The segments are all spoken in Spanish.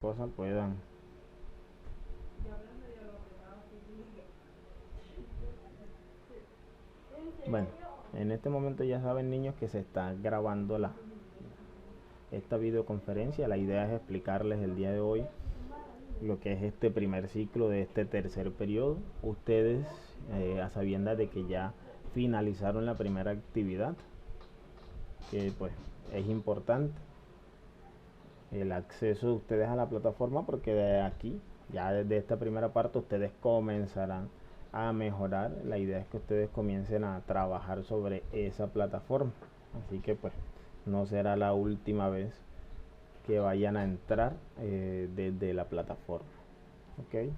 cosas puedan. Bueno, en este momento ya saben, niños, que se está grabando esta videoconferencia. La idea es explicarles el día de hoy lo que es este primer ciclo de este tercer periodo. Ustedes, a sabiendas de que ya finalizaron la primera actividad, que pues es importante el acceso de ustedes a la plataforma, porque de aquí, ya desde esta primera parte, ustedes comenzarán a mejorar. La idea es que ustedes comiencen a trabajar sobre esa plataforma, así que pues no será la última vez que vayan a entrar desde la plataforma. Ok,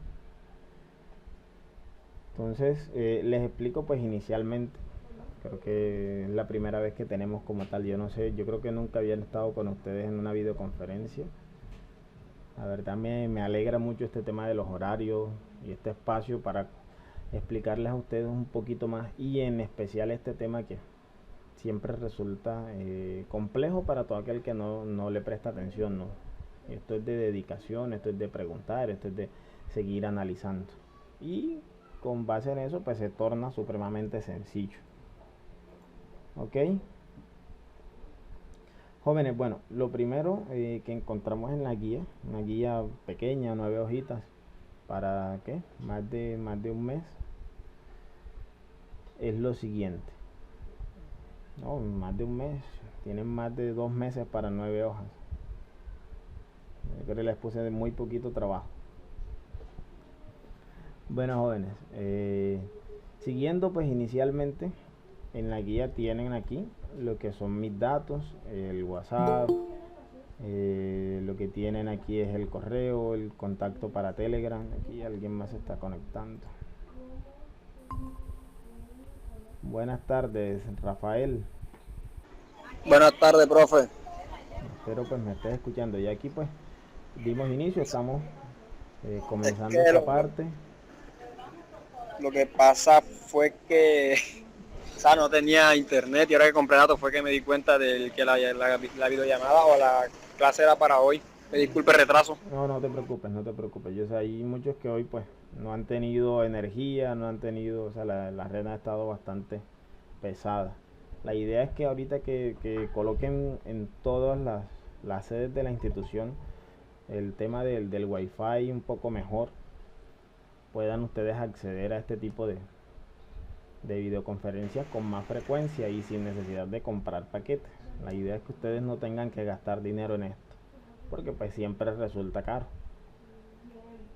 entonces les explico pues inicialmente. Creo que es la primera vez que tenemos como tal, yo no sé, yo creo que nunca habían estado con ustedes en una videoconferencia. La verdad me alegra mucho este tema de los horarios y este espacio para explicarles a ustedes un poquito más, y en especial este tema que siempre resulta complejo para todo aquel que no le presta atención, ¿no? Esto es de dedicación, esto es de preguntar, esto es de seguir analizando, y con base en eso pues se torna supremamente sencillo. Ok, jóvenes, bueno, lo primero que encontramos en la guía, una guía pequeña, 9 hojitas, para qué, más de un mes, es lo siguiente. No, más de un mes, tienen más de 2 meses para 9 hojas. Yo creo que les puse de muy poquito trabajo. Bueno, jóvenes, siguiendo pues inicialmente, en la guía tienen aquí lo que son mis datos, el WhatsApp, lo que tienen aquí es el correo, el contacto para Telegram. Aquí alguien más se está conectando. Buenas tardes, Rafael. Buenas tardes, profe. Espero pues me estés escuchando. Y aquí pues dimos inicio, estamos Es comenzando que esta lo, parte. lo que pasa fue que, o sea, no tenía internet y ahora que compré datos fue que me di cuenta de que la videollamada o la clase era para hoy. Me disculpe el retraso. No, no te preocupes, no te preocupes. Yo sé, hay muchos que hoy pues no han tenido energía, no han tenido, o sea, la red ha estado bastante pesada. La idea es que ahorita que coloquen en todas las sedes de la institución el tema del wifi un poco mejor, puedan ustedes acceder a este tipo de videoconferencias con más frecuencia y sin necesidad de comprar paquetes. La idea es que ustedes no tengan que gastar dinero en esto, porque pues siempre resulta caro.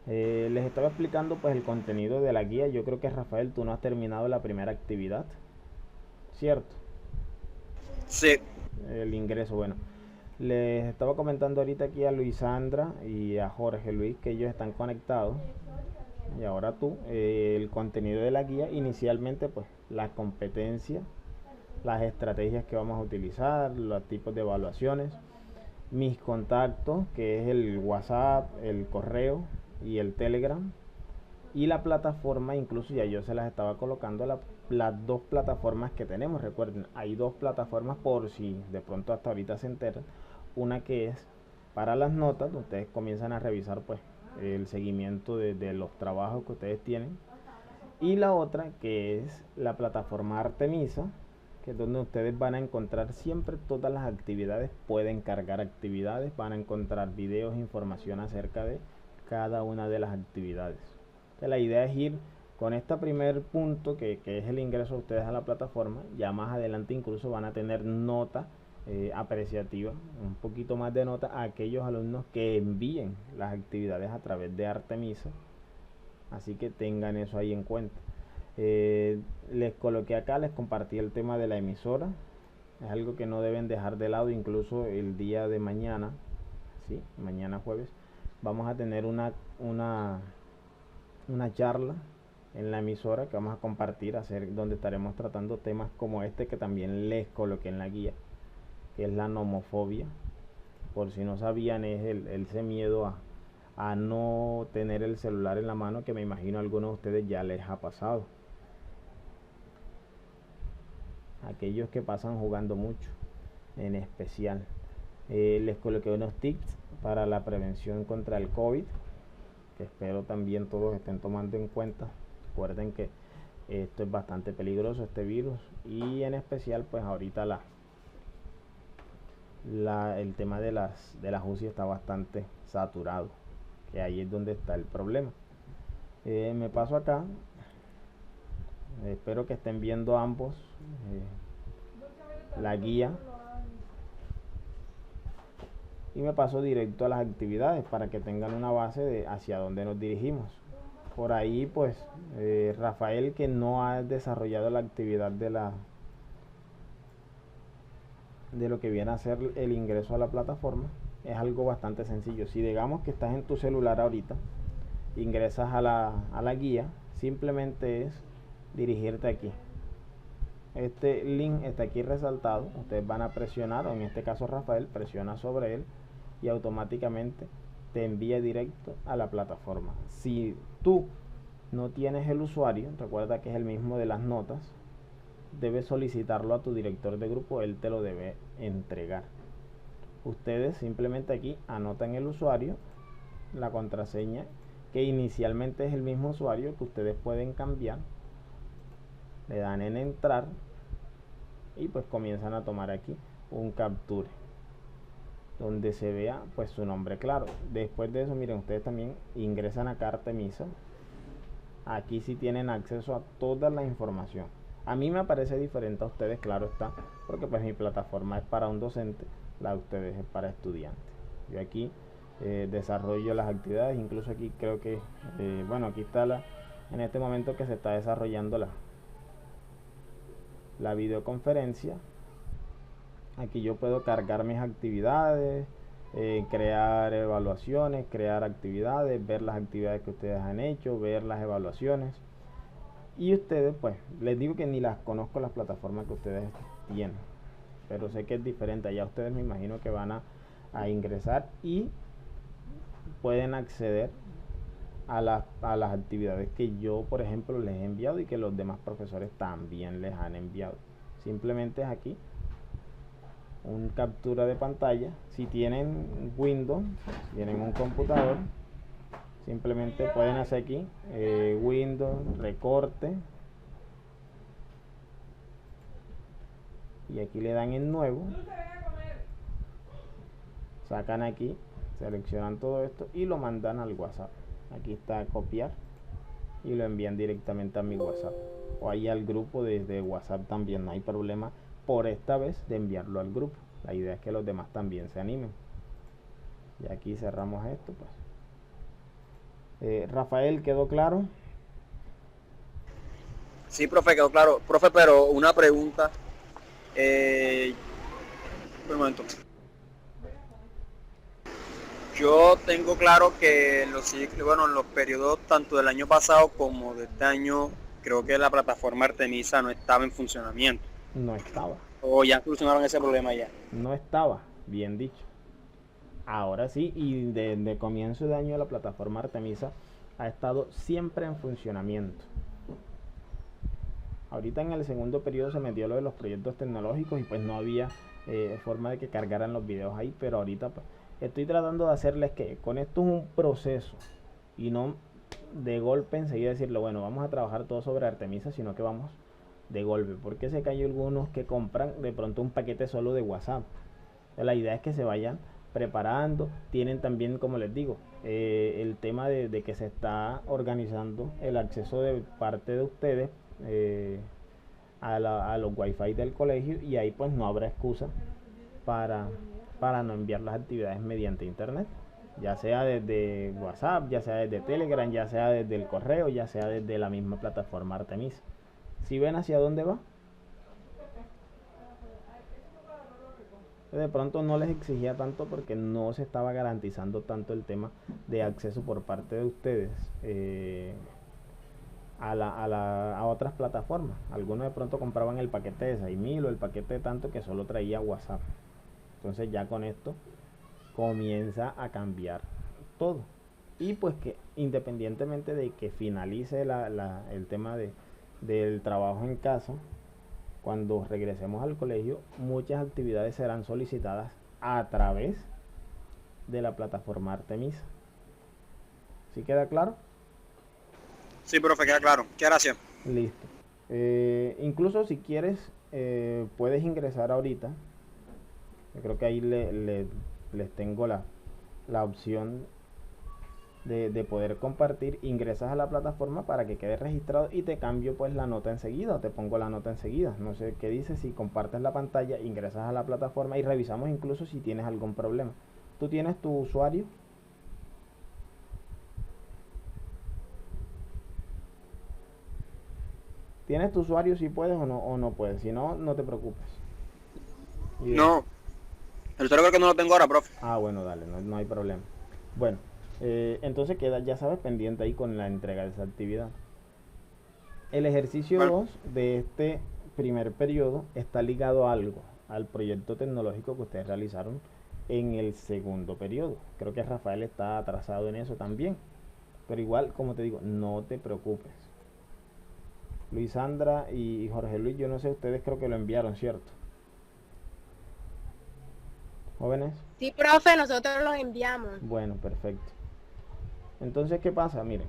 Les estaba explicando pues el contenido de la guía. Yo creo que, Rafael, tú no has terminado la primera actividad, ¿cierto? Sí, El ingreso, bueno. Les estaba comentando ahorita aquí a Luisandra y a Jorge Luis que ellos están conectados. Y ahora tú, el contenido de la guía, inicialmente pues la competencia, las estrategias que vamos a utilizar, los tipos de evaluaciones, mis contactos, que es el WhatsApp, el correo y el Telegram, y la plataforma. Incluso ya yo se las estaba colocando, las dos plataformas que tenemos. Recuerden, hay dos plataformas por si de pronto hasta ahorita se enteran. Una que es para las notas, donde ustedes comienzan a revisar pues el seguimiento de los trabajos que ustedes tienen, y la otra que es la plataforma Artemisa, que es donde ustedes van a encontrar siempre todas las actividades, pueden cargar actividades, van a encontrar videos, información acerca de cada una de las actividades. Entonces, la idea es ir con este primer punto, que es el ingreso de ustedes a la plataforma. Ya más adelante incluso van a tener nota apreciativa, un poquito más de nota a aquellos alumnos que envíen las actividades a través de Artemisa. Así que tengan eso ahí en cuenta. Les coloqué acá, les compartí el tema de la emisora. Es algo que no deben dejar de lado, incluso el día de mañana, ¿sí? Mañana jueves, vamos a tener una charla en la emisora que vamos a compartir, donde estaremos tratando temas como este que también les coloqué en la guía, que es la nomofobia. Por si no sabían, es ese miedo a no tener el celular en la mano, que me imagino a algunos de ustedes ya les ha pasado. Aquellos que pasan jugando mucho, en especial. Les coloqué unos tips para la prevención contra el COVID, que espero también todos estén tomando en cuenta. Recuerden que esto es bastante peligroso, este virus, y en especial pues ahorita el tema de las UCI está bastante saturado, que ahí es donde está el problema. Me paso acá, espero que estén viendo ambos la guía, y me paso directo a las actividades para que tengan una base de hacia dónde nos dirigimos. Por ahí pues Rafael, que no ha desarrollado la actividad de lo que viene a ser el ingreso a la plataforma, es algo bastante sencillo. Si digamos que estás en tu celular ahorita, ingresas a la guía, simplemente es dirigirte aquí. Este link está aquí resaltado, ustedes van a presionar, o en este caso Rafael presiona sobre él y automáticamente te envía directo a la plataforma. Si tú no tienes el usuario, recuerda que es el mismo de las notas, debes solicitarlo a tu director de grupo, él te lo debe entregar. Ustedes simplemente aquí anotan el usuario, la contraseña, que inicialmente es el mismo usuario que ustedes pueden cambiar, le dan en entrar y pues comienzan a tomar aquí un capture donde se vea pues su nombre claro. Después de eso, miren, ustedes también ingresan acá a Artemisa. Aquí sí tienen acceso a toda la información. A mí me parece diferente a ustedes, claro está, porque pues mi plataforma es para un docente, la de ustedes es para estudiantes. Yo aquí desarrollo las actividades, incluso aquí creo que bueno, aquí está en este momento que se está desarrollando la videoconferencia. Aquí yo puedo cargar mis actividades, crear evaluaciones, crear actividades, ver las actividades que ustedes han hecho, ver las evaluaciones. Y ustedes, pues, les digo que ni las conozco las plataformas que ustedes tienen, pero sé que es diferente. Allá ustedes me imagino que van a ingresar y pueden acceder a las actividades que yo, por ejemplo, les he enviado y que los demás profesores también les han enviado. Simplemente es aquí un captura de pantalla. Si tienen Windows, si tienen un computador, simplemente pueden hacer aquí Windows, recorte, y aquí le dan en nuevo, sacan aquí, seleccionan todo esto y lo mandan al WhatsApp. Aquí está copiar y lo envían directamente a mi WhatsApp o ahí al grupo desde WhatsApp también. No hay problema por esta vez de enviarlo al grupo. La idea es que los demás también se animen. Y aquí cerramos esto pues. Rafael, ¿quedó claro? Sí, profe, quedó claro. Profe, pero una pregunta. Un momento. Yo tengo claro que en los periodos tanto del año pasado como de este año, creo que la plataforma Artemisa no estaba en funcionamiento. No estaba. O ya solucionaron ese problema ya. No estaba, bien dicho. Ahora sí, y desde comienzo de año la plataforma Artemisa ha estado siempre en funcionamiento. Ahorita en el segundo periodo se metió lo de los proyectos tecnológicos y pues no había forma de que cargaran los videos ahí, pero ahorita pues, estoy tratando de hacerles que con esto es un proceso y no de golpe enseguida decirle, bueno, vamos a trabajar todo sobre Artemisa, sino que vamos de golpe, porque sé que hay algunos que compran de pronto un paquete solo de WhatsApp. La idea es que se vayan preparando. Tienen también, como les digo, el tema de que se está organizando el acceso de parte de ustedes a los wifi del colegio, y ahí pues no habrá excusa para no enviar las actividades mediante internet, ya sea desde WhatsApp, ya sea desde Telegram, ya sea desde el correo, ya sea desde la misma plataforma Artemisa. ¿Si ven hacia dónde va? De pronto no les exigía tanto porque no se estaba garantizando tanto el tema de acceso por parte de ustedes a otras plataformas. Algunos de pronto compraban el paquete de 6.000 o el paquete de tanto que solo traía WhatsApp. Entonces ya con esto comienza a cambiar todo. Y pues que independientemente de que finalice el tema del trabajo en casa, cuando regresemos al colegio, muchas actividades serán solicitadas a través de la plataforma Artemisa. ¿Sí queda claro? Sí, profe, queda claro. ¿Qué gracias? Listo. Incluso si quieres, puedes ingresar ahorita. Yo creo que ahí les tengo la opción de poder compartir. Ingresas a la plataforma para que quede registrado y te cambio pues la nota enseguida, te pongo la nota enseguida. No sé qué dices, si compartes la pantalla, ingresas a la plataforma y revisamos incluso si tienes algún problema. ¿Tú tienes tu usuario? ¿Tienes tu usuario si puedes o no puedes? Si no, no te preocupes. No, el usuario creo que no lo tengo ahora, profe. Ah, bueno, dale, no hay problema. Bueno, entonces queda, ya sabes, pendiente ahí con la entrega de esa actividad. El ejercicio Bueno, 2 de este primer periodo está ligado a algo, al proyecto tecnológico que ustedes realizaron en el segundo periodo. Creo que Rafael está atrasado en eso también. Pero igual, como te digo, no te preocupes. Luisandra y Jorge Luis, yo no sé, ustedes creo que lo enviaron, ¿cierto? Jóvenes. Sí, profe, nosotros los enviamos. Bueno, perfecto. Entonces, ¿qué pasa? Miren,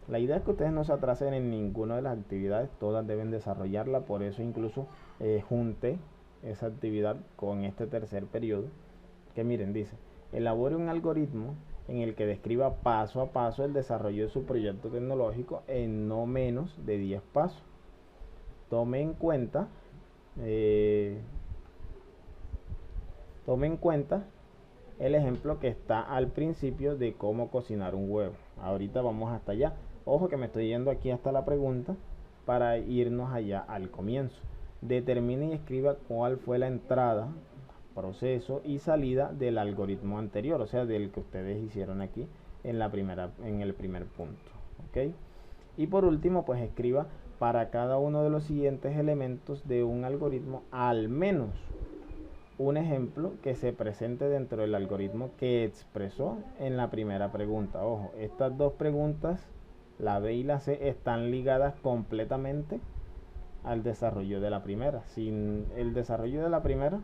la idea es que ustedes no se atrasen en ninguna de las actividades, todas deben desarrollarla, por eso incluso junté esa actividad con este tercer periodo, que miren, dice, elabore un algoritmo en el que describa paso a paso el desarrollo de su proyecto tecnológico en no menos de 10 pasos. Tome en cuenta, eh, tome en cuenta el ejemplo que está al principio de cómo cocinar un huevo. Ahorita vamos hasta allá. Ojo que me estoy yendo aquí hasta la pregunta para irnos allá al comienzo. Determine y escriba cuál fue la entrada, proceso y salida del algoritmo anterior, o sea, del que ustedes hicieron aquí en el primer punto. ¿Ok? Y por último, pues escriba para cada uno de los siguientes elementos de un algoritmo al menos un ejemplo que se presente dentro del algoritmo que expresó en la primera pregunta. Ojo, estas dos preguntas, la B y la C, están ligadas completamente al desarrollo de la primera. Sin el desarrollo de la primera,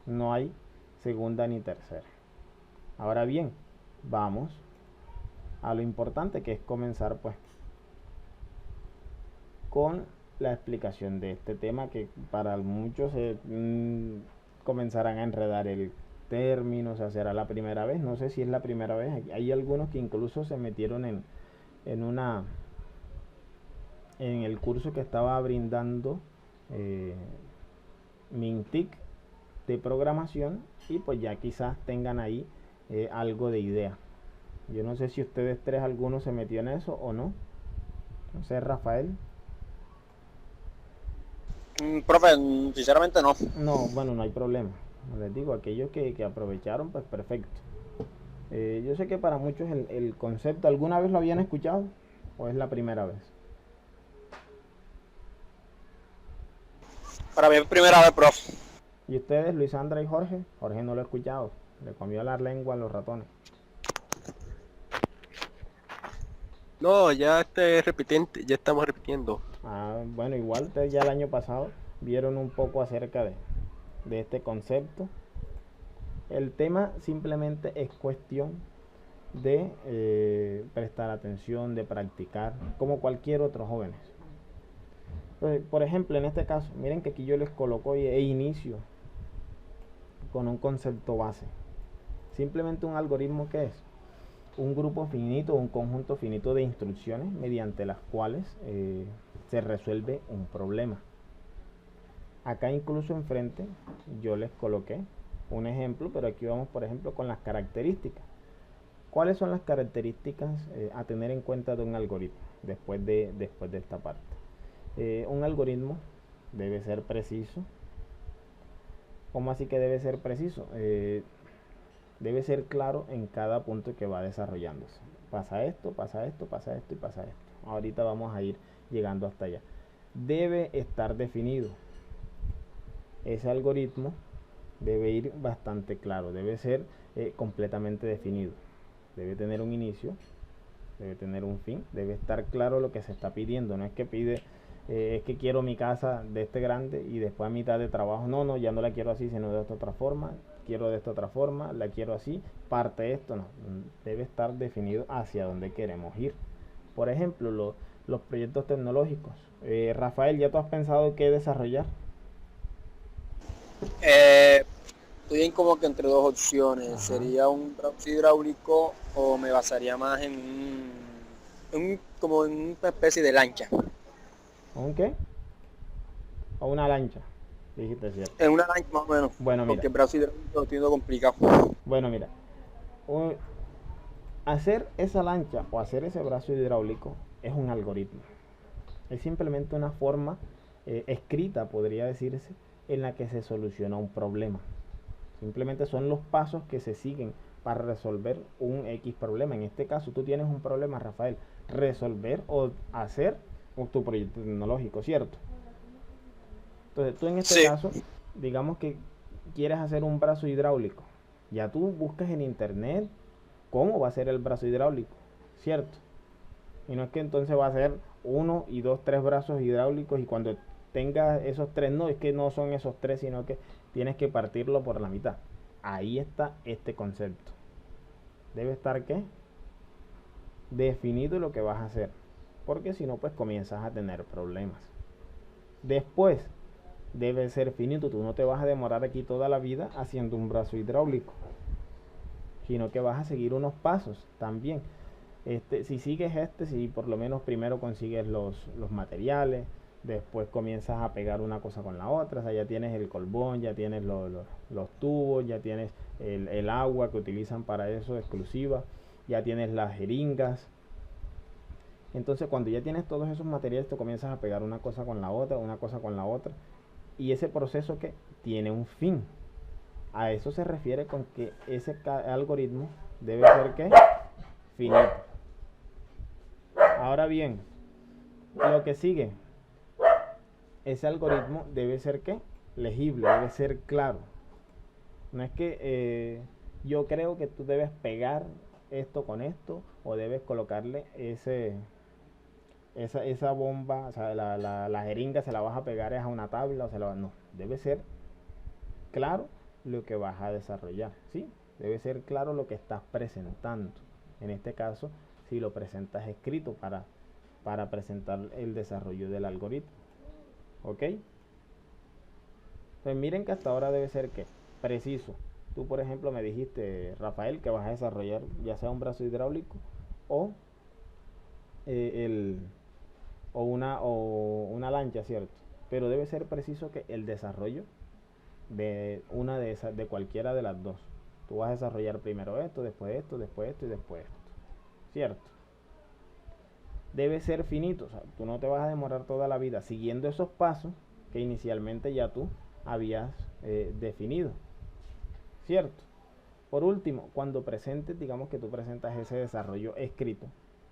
no hay segunda ni tercera. Ahora bien, vamos a lo importante, que es comenzar pues con la explicación de este tema, que para muchos comenzarán a enredar el término, o sea, será la primera vez, no sé si es la primera vez, hay algunos que incluso se metieron en una en el curso que estaba brindando Mintic de programación, y pues ya quizás tengan ahí algo de idea. Yo no sé si ustedes tres, alguno se metió en eso o no. No sé, Rafael. Profe, sinceramente no. No, bueno, no hay problema. Les digo, aquellos que aprovecharon, pues perfecto. Yo sé que para muchos el concepto, ¿alguna vez lo habían escuchado o es la primera vez? Para mí es primera vez, profe. ¿Y ustedes, Luisandra y Jorge? Jorge no lo he escuchado, le comió la lengua a los ratones. No, ya repitiendo, ya estamos repitiendo. Ah, bueno, igual ustedes ya el año pasado vieron un poco acerca de este concepto. El tema simplemente es cuestión de prestar atención, de practicar, como cualquier otro jóvenes. Por ejemplo, en este caso, miren que aquí yo les coloco e inicio con un concepto base. Simplemente un algoritmo, que es un grupo finito, un conjunto finito de instrucciones mediante las cuales se resuelve un problema. Acá incluso enfrente yo les coloqué un ejemplo, pero aquí vamos por ejemplo con las características. ¿Cuáles son las características a tener en cuenta de un algoritmo después de esta parte? Un algoritmo debe ser preciso. ¿Cómo así que debe ser preciso? Debe ser claro en cada punto que va desarrollándose. Pasa esto, pasa esto, pasa esto y pasa esto. Ahorita vamos a ir llegando hasta allá. Debe estar definido. Ese algoritmo debe ir bastante claro, debe ser completamente definido. Debe tener un inicio, debe tener un fin, debe estar claro lo que se está pidiendo. No es que pide, es que quiero mi casa de este grande y después a mitad de trabajo, no, ya no la quiero así, sino de esta otra forma. quiero de esta otra forma, la quiero así, parte esto, no, debe estar definido hacia dónde queremos ir. Por ejemplo, los proyectos tecnológicos. Rafael, ¿ya tú has pensado qué desarrollar? Estoy en como que entre dos opciones. Ajá. Sería un brazo hidráulico o me basaría más como en una especie de lancha. ¿Un qué? O una lancha, dijiste cierto. En una lancha más o menos. Bueno, mira. Porque el brazo hidráulico lo estoy viendo complicado. Bueno, mira, hacer esa lancha o hacer ese brazo hidráulico es un algoritmo. Es simplemente una forma escrita, podría decirse, en la que se soluciona un problema. Simplemente son los pasos que se siguen para resolver un X problema. En este caso, tú tienes un problema, Rafael, resolver o hacer tu proyecto tecnológico, ¿cierto? Entonces, tú en este caso, digamos que quieres hacer un brazo hidráulico. Ya tú buscas en internet cómo va a ser el brazo hidráulico, ¿cierto? Y no es que entonces va a ser 1 y 2, 3 brazos hidráulicos y cuando tengas esos 3, no, es que no son esos 3, sino que tienes que partirlo por la mitad. Ahí está este concepto. Debe estar, ¿qué? Definido lo que vas a hacer, porque si no, pues comienzas a tener problemas. Después, debe ser finito. Tú no te vas a demorar aquí toda la vida haciendo un brazo hidráulico, sino que vas a seguir unos pasos también. Si sigues si por lo menos primero consigues los materiales, después comienzas a pegar una cosa con la otra, o sea, ya tienes el colbón, ya tienes los tubos, ya tienes el agua que utilizan para eso exclusiva, ya tienes las jeringas. Entonces cuando ya tienes todos esos materiales, te comienzas a pegar una cosa con la otra, una cosa con la otra, y ese proceso que tiene un fin. A eso se refiere con que ese algoritmo debe ser, ¿qué? Finito. Ahora bien, lo que sigue, ese algoritmo debe ser, ¿qué? Legible, debe ser claro. No es que yo creo que tú debes pegar esto con esto o debes colocarle esa bomba, o sea, la jeringa se la vas a pegar a una tabla o no, debe ser claro lo que vas a desarrollar, ¿sí? Debe ser claro lo que estás presentando. En este caso, si lo presentas escrito para presentar el desarrollo del algoritmo. ¿Ok? Pues miren que hasta ahora debe ser, ¿qué? Preciso. Tú, por ejemplo, me dijiste, Rafael, que vas a desarrollar ya sea un brazo hidráulico o una lancha, ¿cierto? Pero debe ser preciso que el desarrollo de una de esas, de cualquiera de las dos. Tú vas a desarrollar primero esto, después esto, después esto y después esto, ¿cierto? Debe ser finito, o sea, tú no te vas a demorar toda la vida siguiendo esos pasos que inicialmente ya tú habías definido, ¿cierto? Por último, cuando presentes, digamos que tú presentas ese desarrollo escrito,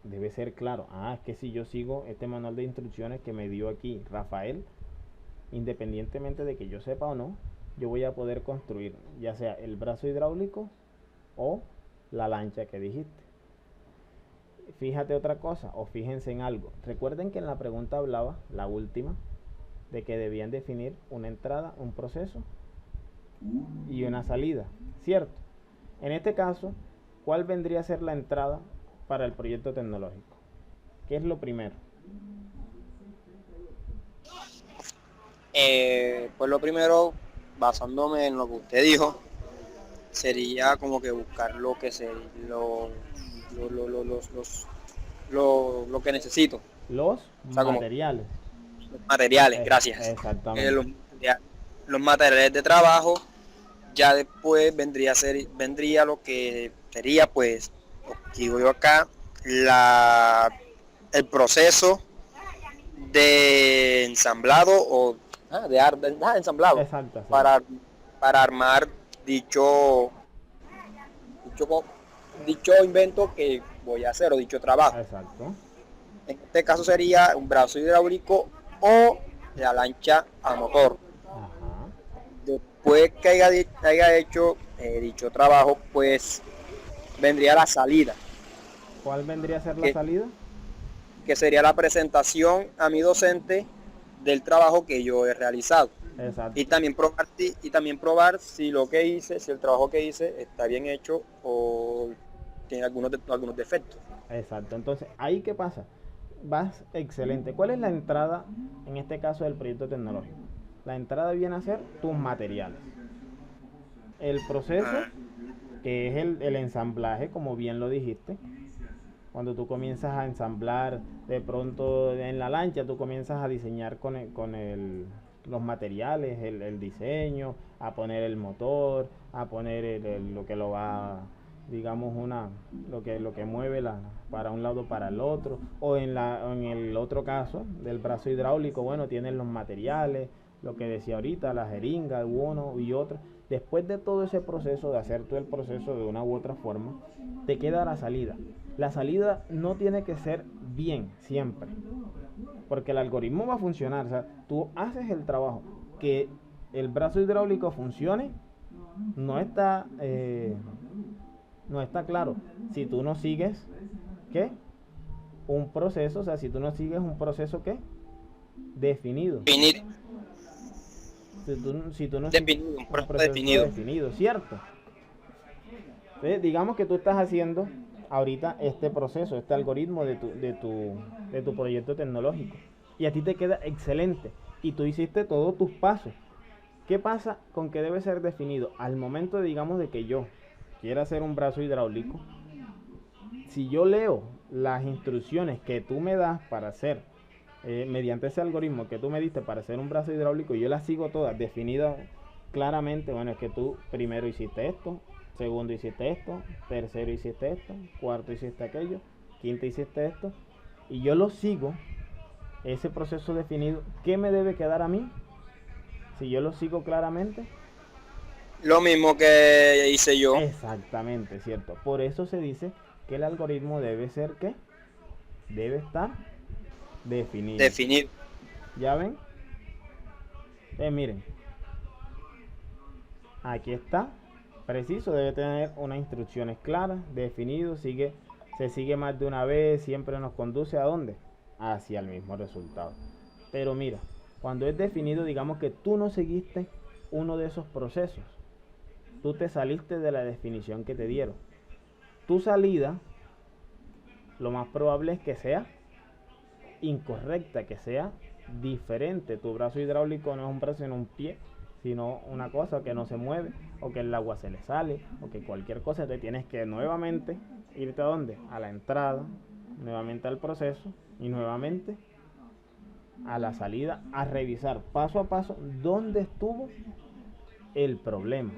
debe ser claro, es que si yo sigo este manual de instrucciones que me dio aquí Rafael, independientemente de que yo sepa o no, yo voy a poder construir ya sea el brazo hidráulico o la lancha que dijiste. Fíjate otra cosa, o fíjense en algo. Recuerden que en la pregunta hablaba, la última, de que debían definir una entrada, un proceso y una salida, ¿cierto? En este caso, ¿cuál vendría a ser la entrada para el proyecto tecnológico? ¿Qué es lo primero? Pues lo primero, basándome en lo que usted dijo, sería como que buscar lo que lo que necesito. Los materiales. Los materiales, gracias. Exactamente. Los materiales de trabajo, ya después vendría lo que sería, pues, digo yo acá, el proceso de ensamblado o de ensamblado. Exacto, sí. Para armar dicho invento que voy a hacer o dicho trabajo. Exacto. En este caso sería un brazo hidráulico o la lancha a motor. Ajá. Después que haya hecho dicho trabajo, pues vendría la salida. ¿Cuál vendría a ser la salida? Que sería la presentación a mi docente del trabajo que yo he realizado. Exacto. Y también probar si lo que hice, si el trabajo que hice está bien hecho o tiene algunos defectos. Exacto. Entonces, ¿ahí qué pasa? Vas excelente. ¿Cuál es la entrada, en este caso, del proyecto tecnológico? La entrada viene a ser tus materiales. El proceso, Ah, que es el ensamblaje, como bien lo dijiste. Cuando tú comienzas a ensamblar, de pronto en la lancha, tú comienzas a diseñar los materiales, el diseño, a poner el motor, a poner lo que lo va, digamos, lo que mueve para un lado para el otro. O en el otro caso, del brazo hidráulico, bueno, tienes los materiales, lo que decía ahorita, la jeringa, uno y otro. Después de todo ese proceso, de hacer todo el proceso de una u otra forma, te queda la salida. La salida no tiene que ser bien siempre, porque el algoritmo va a funcionar. O sea, tú haces el trabajo. Que el brazo hidráulico funcione no está, no está claro. Si tú no sigues, ¿qué? Un proceso, o sea, si tú no sigues un proceso, ¿qué? Definido. Definido, Si tú no sigues definido, un un proceso proceso definido. definido, ¿cierto? Entonces, digamos que tú estás haciendo ahorita este proceso, este algoritmo de tu proyecto tecnológico. Y a ti te queda excelente. Y tú hiciste todos tus pasos. ¿Qué pasa con que debe ser definido? Al momento, digamos, de que yo quiera hacer un brazo hidráulico, si yo leo las instrucciones que tú me das para hacer, mediante ese algoritmo que tú me diste para hacer un brazo hidráulico, y yo las sigo todas definidas claramente, bueno, es que tú primero hiciste esto, segundo hiciste esto, tercero hiciste esto, cuarto hiciste aquello, quinto hiciste esto, y yo lo sigo, ese proceso definido, ¿qué me debe quedar a mí? Si yo lo sigo claramente, Lo mismo que hice yo, exactamente, ¿cierto? Por eso se dice que el algoritmo debe ser, ¿qué? Debe estar definido. definido. ¿Ya ven? Miren, aquí está. Preciso, debe tener unas instrucciones claras, definido, se sigue más de una vez, siempre nos conduce ¿a dónde? Hacia el mismo resultado. Pero mira, cuando es definido, digamos que tú no seguiste uno de esos procesos. Tú te saliste de la definición que te dieron. Tu salida, lo más probable es que sea incorrecta, que sea diferente. Tu brazo hidráulico no es un brazo sino un pie, sino una cosa que no se mueve, o que el agua se le sale, o que cualquier cosa. Te tienes que nuevamente irte a dónde? A la entrada, nuevamente al proceso y nuevamente a la salida, a revisar paso a paso dónde estuvo el problema.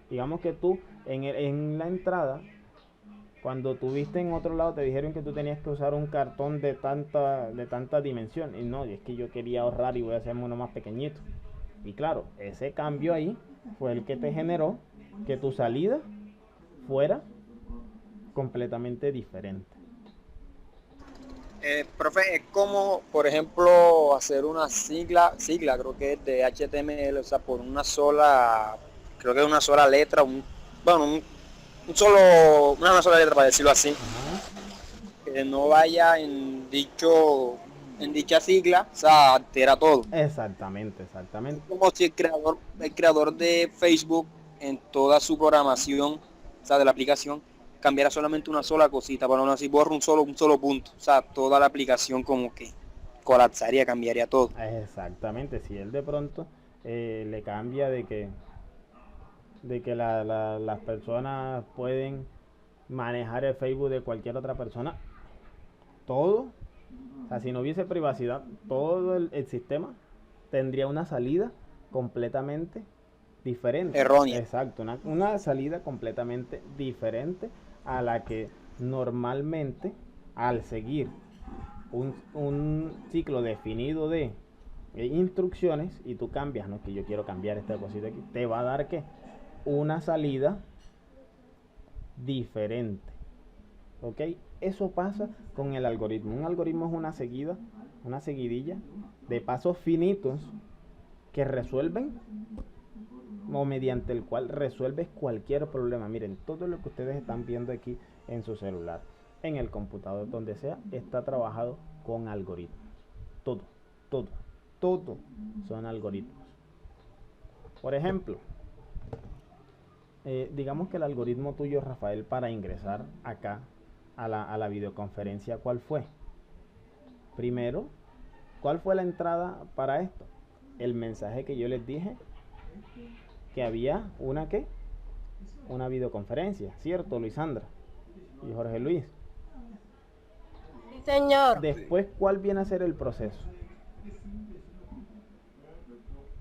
Digamos que tú en la entrada, cuando tuviste en otro lado, te dijeron que tú tenías que usar un cartón de tanta dimensión. Y no, y es que yo quería ahorrar y voy a hacerme uno más pequeñito. Y claro, ese cambio ahí fue el que te generó que tu salida fuera completamente diferente. Profe, es como, por ejemplo, hacer una sigla creo que es de HTML, o sea, por creo que es una sola letra, bueno, una sola letra para decirlo así, Ajá. que no vaya en dicha sigla, o sea, altera todo. Exactamente, Es exactamente. como si el creador de Facebook en toda su programación, o sea, de la aplicación, cambiara solamente una sola cosita, pero no así borra un solo punto, o sea, toda la aplicación como que colapsaría, cambiaría todo. Exactamente, si él de pronto le cambia de que las personas pueden manejar el Facebook de cualquier otra persona, todo, o sea, si no hubiese privacidad, todo el sistema tendría una salida completamente diferente. Errónea. Exacto, una salida completamente diferente a la que normalmente, al seguir un ciclo definido de instrucciones, y tú cambias, no es que yo quiero cambiar esta cosita aquí, te va a dar que una salida diferente. ¿Ok? Eso pasa con el algoritmo. Un algoritmo es una seguidilla de pasos finitos que resuelven, o mediante el cual resuelves cualquier problema. Miren, todo lo que ustedes están viendo aquí en su celular, en el computador, donde sea, está trabajado con algoritmos. Todo, todo, todo son algoritmos. Por ejemplo, digamos que el algoritmo tuyo, Rafael, para ingresar acá a la videoconferencia, ¿cuál fue? Primero, ¿cuál fue la entrada para esto? El mensaje que yo les dije que había una ¿qué? Una videoconferencia, ¿cierto, Luisandra y Jorge Luis? Sí, señor. Después, ¿cuál viene a ser el proceso?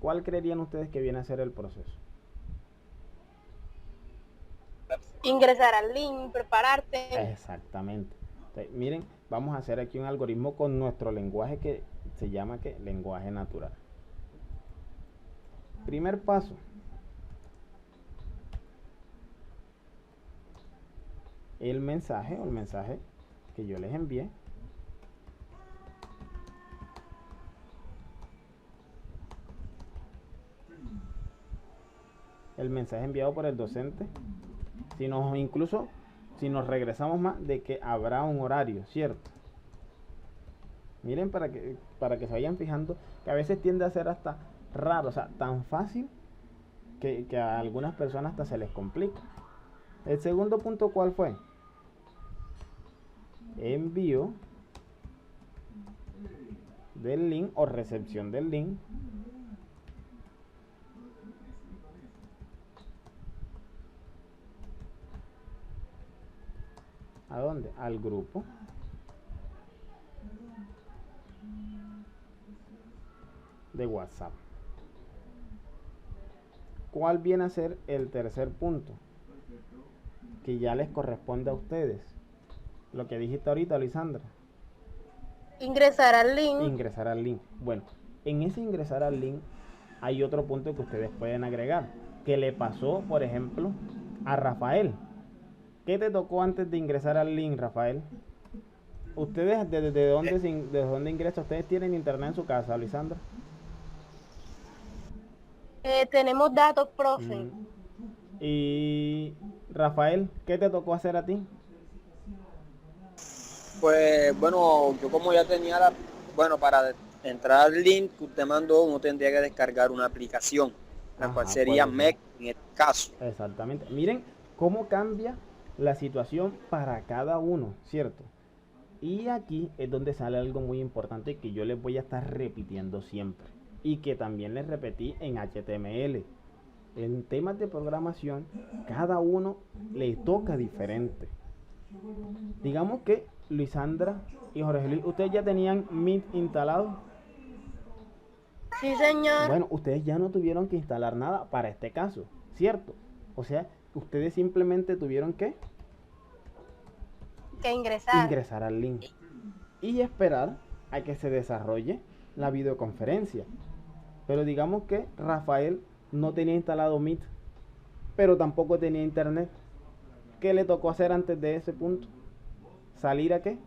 ¿Cuál creerían ustedes que viene a ser el proceso? Ingresar al link, prepararte. Exactamente. Entonces, miren, vamos a hacer aquí un algoritmo con nuestro lenguaje que se llama ¿qué? Lenguaje natural. Primer paso. El mensaje que yo les envié. El mensaje enviado por el docente. Si nos regresamos más de que habrá un horario, ¿cierto? Miren, para que se vayan fijando que a veces tiende a ser hasta raro, o sea, tan fácil que a algunas personas hasta se les complica. El segundo punto, ¿cuál fue? Envío del link o recepción del link ¿a dónde? Al grupo de WhatsApp. ¿Cuál viene a ser el tercer punto? Que ya les corresponde a ustedes. Lo que dijiste ahorita, Lisandra. Ingresar al link. Ingresar al link. Bueno, en ese ingresar al link hay otro punto que ustedes pueden agregar. Que le pasó, por ejemplo, a Rafael. ¿Qué te tocó antes de ingresar al link, Rafael? ¿Ustedes desde dónde ingresan? ¿Ustedes tienen internet en su casa, Lisandra? Tenemos datos, profe. Y Rafael, ¿qué te tocó hacer a ti? Pues bueno, yo como ya tenía para entrar al link que usted mandó, uno tendría que descargar una aplicación, la cual sería MEC en este caso. Exactamente. Miren cómo cambia la situación para cada uno, ¿cierto? Y aquí es donde sale algo muy importante que yo les voy a estar repitiendo siempre y que también les repetí en HTML. En temas de programación, cada uno le toca diferente. Digamos que Luisandra y Jorge Luis, ¿ustedes ya tenían Meet instalado? Sí, señor. Bueno, ustedes ya no tuvieron que instalar nada para este caso, ¿cierto? O sea, ustedes simplemente tuvieron que ingresar al link y esperar a que se desarrolle la videoconferencia. Pero digamos que Rafael no tenía instalado Meet, pero tampoco tenía internet. ¿Qué le tocó hacer antes de ese punto? ¿Salir a qué?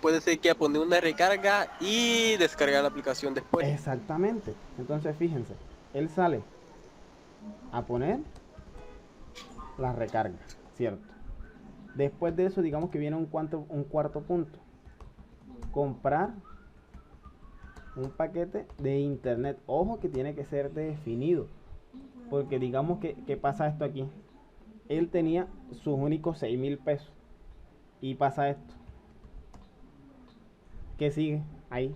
Puede ser que a poner una recarga y descargar la aplicación después. Exactamente. Entonces fíjense, él sale a poner la recarga, ¿cierto? Después de eso, digamos que viene un cuarto punto. Comprar un paquete de internet. Ojo que tiene que ser definido. Porque digamos que pasa esto aquí. Él tenía sus únicos 6.000 pesos. Y pasa esto. ¿Qué sigue ahí?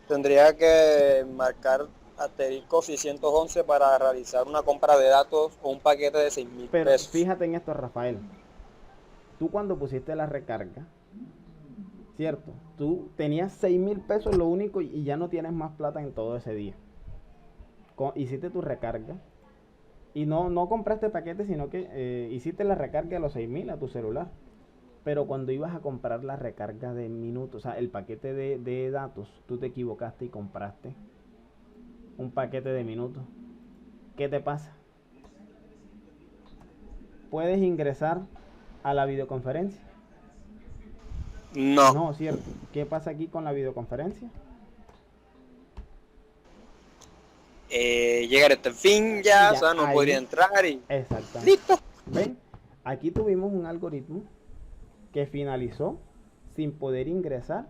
Tendría que marcar asterisco 611 para realizar una compra de datos o un paquete de 6.000 Pero pesos. fíjate en esto, Rafael. Tú cuando pusiste la recarga, ¿cierto? Tú tenías 6.000 pesos lo único y ya no tienes más plata en todo ese día. Hiciste tu recarga y no compraste paquete, sino que hiciste la recarga de los 6.000 a tu celular. Pero cuando ibas a comprar la recarga de minutos, o sea, el paquete de datos, tú te equivocaste y compraste un paquete de minutos. ¿Qué te pasa? ¿Puedes ingresar a la videoconferencia? No. No, cierto. ¿Qué pasa aquí con la videoconferencia? Llegar hasta el fin ya, o sea, no ahí, podría entrar y... Exactamente. ¡Listo! ¿Ven? Aquí tuvimos un algoritmo que finalizó sin poder ingresar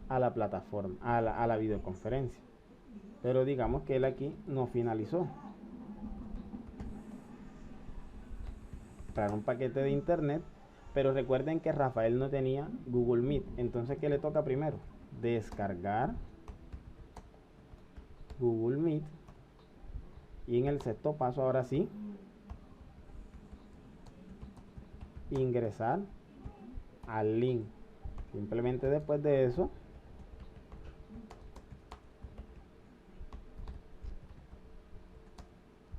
a la plataforma, a la videoconferencia. Pero digamos que él aquí no finalizó. Para un paquete de internet, pero recuerden que Rafael no tenía Google Meet. Entonces, ¿qué le toca primero? Descargar Google Meet. Y en el sexto paso, ahora sí, ingresar al link. Simplemente después de eso,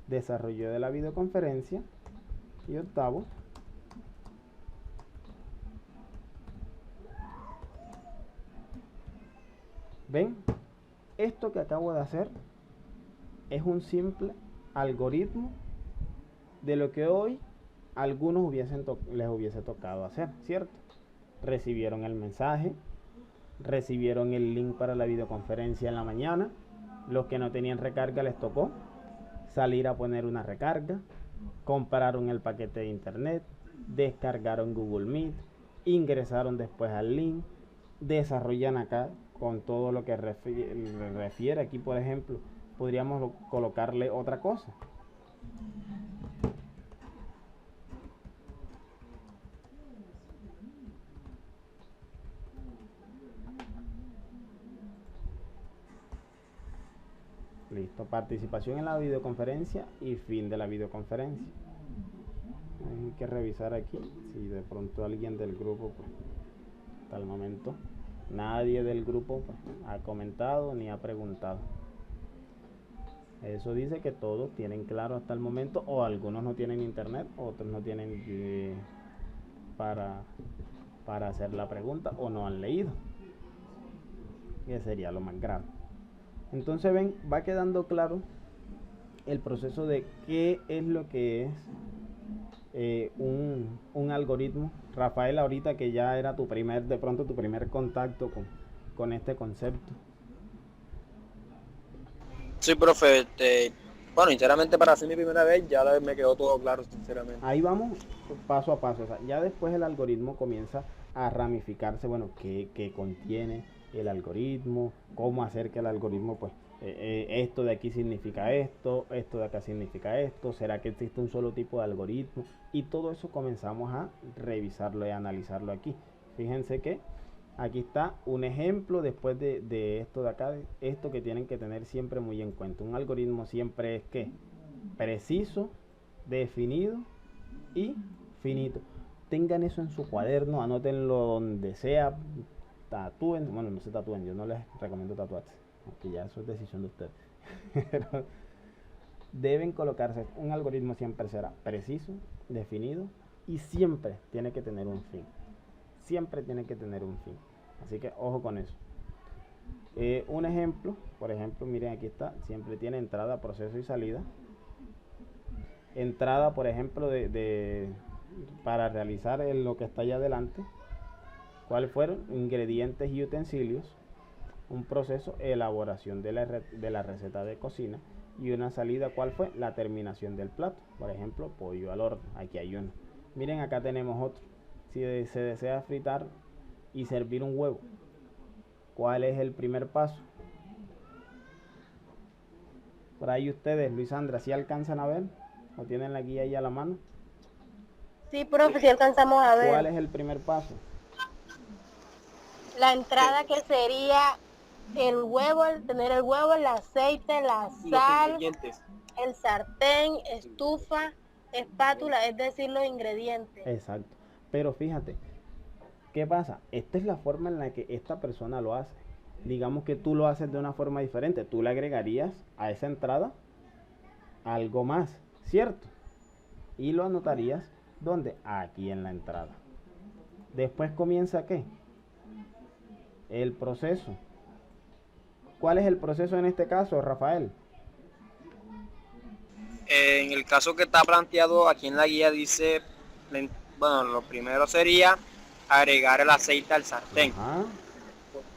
desarrollo de la videoconferencia. Y octavo, ven, esto que acabo de hacer es un simple algoritmo de lo que hoy algunos les hubiese tocado hacer, ¿cierto? Recibieron el mensaje, recibieron el link para la videoconferencia en la mañana. Los que no tenían recarga les tocó salir a poner una recarga, compraron el paquete de internet, descargaron Google Meet, ingresaron después al link, desarrollan acá con todo lo que refiere aquí. Por ejemplo, podríamos colocarle otra cosa. Listo, participación en la videoconferencia y fin de la videoconferencia. Hay que revisar aquí si de pronto alguien del grupo, pues, hasta el momento nadie del grupo pues, ha comentado ni ha preguntado. Eso dice que todos tienen claro hasta el momento, o algunos no tienen internet, otros no tienen para hacer la pregunta, o no han leído, que sería lo más grave. Entonces ven, va quedando claro el proceso de qué es lo que es un algoritmo. Rafael, ahorita que ya era de pronto tu primer contacto con este concepto. Sí, profe, bueno, sinceramente para hacer mi primera vez ya me quedó todo claro, sinceramente. Ahí vamos paso a paso. O sea, ya después el algoritmo comienza a ramificarse. Bueno, qué contiene el algoritmo, cómo hacer que el algoritmo, pues, esto de aquí significa esto de acá significa esto, será que existe un solo tipo de algoritmo, y todo eso comenzamos a revisarlo y a analizarlo aquí. Fíjense que aquí está un ejemplo después de esto de acá, esto que tienen que tener siempre muy en cuenta. Un algoritmo siempre es que preciso, definido y finito. Tengan eso en su cuaderno, anótenlo donde sea, tatúen, bueno, no se tatúen, yo no les recomiendo tatuarse, aunque ya eso es decisión de ustedes. Pero deben colocarse, un algoritmo siempre será preciso, definido y siempre tiene que tener un fin. Siempre tiene que tener un fin. Así que ojo con eso. Un ejemplo, por ejemplo, miren aquí está, siempre tiene entrada, proceso y salida. Entrada, por ejemplo, para realizar lo que está allá adelante. ¿Cuáles fueron? Ingredientes y utensilios. Un proceso, elaboración de la receta de cocina. Y una salida, ¿cuál fue? La terminación del plato. Por ejemplo, pollo al horno. Aquí hay uno. Miren, acá tenemos otro. Si se desea fritar y servir un huevo, ¿cuál es el primer paso? Por ahí ustedes, Luisandra, ¿sí alcanzan a ver? ¿O tienen la guía ahí a la mano? Sí, profe, si alcanzamos a ver. ¿Cuál es el primer paso? La entrada, que sería el huevo, tener el huevo, el aceite, la sal, el sartén, estufa, espátula, es decir, los ingredientes. Exacto. Pero fíjate, ¿qué pasa? Esta es la forma en la que esta persona lo hace. Digamos que tú lo haces de una forma diferente. Tú le agregarías a esa entrada algo más, ¿cierto? Y lo anotarías, ¿dónde? Aquí en la entrada. Después comienza, ¿qué? El proceso. ¿Cuál es el proceso en este caso, Rafael? En el caso que está planteado aquí en la guía dice, bueno, lo primero sería agregar el aceite al sartén. Ajá.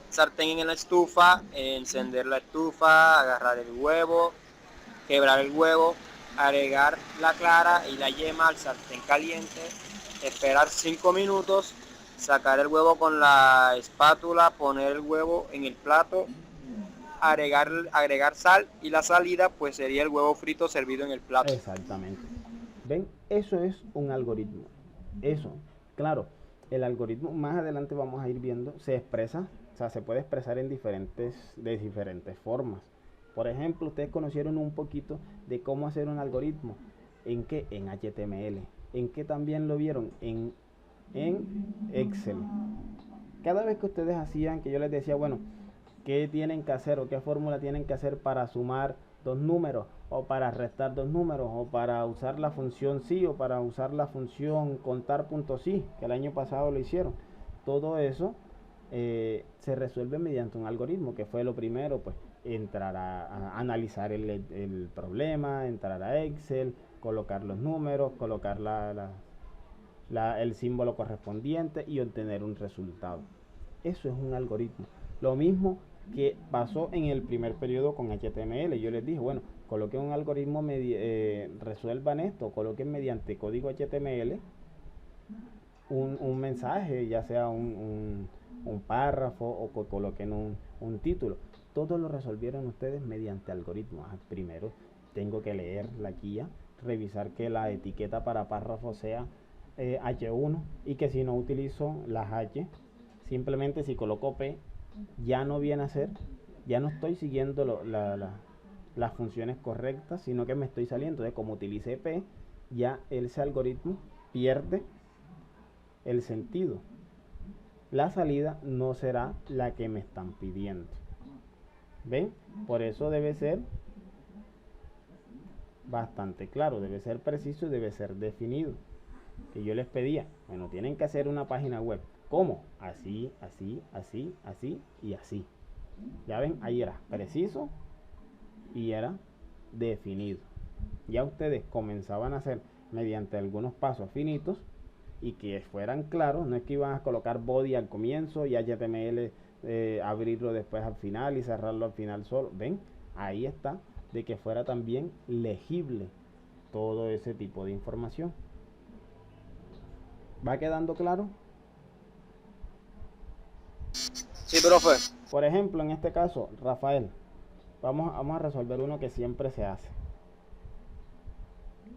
Sartén en la estufa, encender la estufa, agarrar el huevo, quebrar el huevo, agregar la clara y la yema al sartén caliente, esperar 5 minutos, sacar el huevo con la espátula, poner el huevo en el plato, agregar sal y la salida pues sería el huevo frito servido en el plato. Exactamente. ¿Ven? Eso es un algoritmo. Eso, claro, el algoritmo más adelante vamos a ir viendo, se expresa, o sea, se puede expresar de diferentes formas. Por ejemplo, ustedes conocieron un poquito de cómo hacer un algoritmo. ¿En qué? En HTML. ¿En qué también lo vieron? En Excel. Cada vez que ustedes hacían, que yo les decía, bueno, ¿qué tienen que hacer o qué fórmula tienen que hacer para sumar dos números o para restar dos números o para usar la función sí o para usar la función contar.sí, que el año pasado lo hicieron? Todo eso se resuelve mediante un algoritmo, que fue lo primero, pues entrar a analizar el problema, entrar a Excel, colocar los números, colocar el símbolo correspondiente y obtener un resultado. Eso es un algoritmo. Lo mismo que pasó en el primer periodo con HTML. Yo les dije, bueno, coloquen un algoritmo, resuelvan esto, coloquen mediante código HTML un mensaje, ya sea un párrafo o coloquen un título. Todo lo resolvieron ustedes mediante algoritmos. Primero tengo que leer la guía, revisar que la etiqueta para párrafo sea H1 y que si no utilizo las H, simplemente si coloco P, ya no viene a ser, ya no estoy siguiendo las funciones correctas, sino que me estoy saliendo de como utilicé P, ya ese algoritmo pierde el sentido. La salida no será la que me están pidiendo. ¿Ven? Por eso debe ser bastante claro, debe ser preciso y debe ser definido. Que yo les pedía, bueno, tienen que hacer una página web. ¿Cómo? Así, así, así, así y así. Ya ven, ahí era preciso y era definido. Ya ustedes comenzaban a hacer mediante algunos pasos finitos y que fueran claros. No es que iban a colocar body al comienzo y HTML abrirlo después al final y cerrarlo al final solo. Ven, ahí está, de que fuera también legible todo ese tipo de información. ¿Va quedando claro? Sí, profe. Por ejemplo, en este caso, Rafael, vamos a resolver uno que siempre se hace.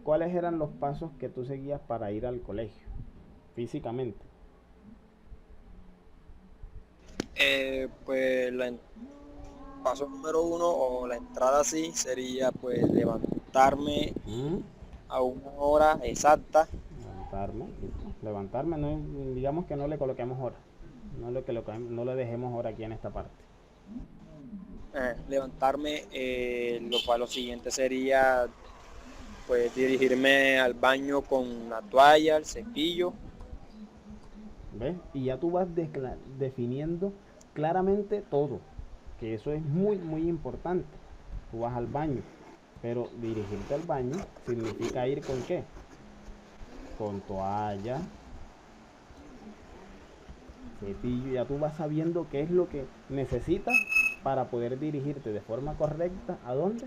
¿Cuáles eran los pasos que tú seguías para ir al colegio, físicamente? Pues paso número 1 o la entrada sí sería pues levantarme a una hora exacta. Levantarme, no, digamos que no le coloquemos hora, no le dejemos hora aquí en esta parte. Levantarme, lo siguiente sería pues dirigirme al baño con la toalla, el cepillo. ¿Ves? Y ya tú vas definiendo claramente todo, que eso es muy muy importante. Tú vas al baño, pero dirigirte al baño significa ir ¿con qué? Con toalla, cepillo. Ya tú vas sabiendo qué es lo que necesitas para poder dirigirte de forma correcta. ¿A dónde?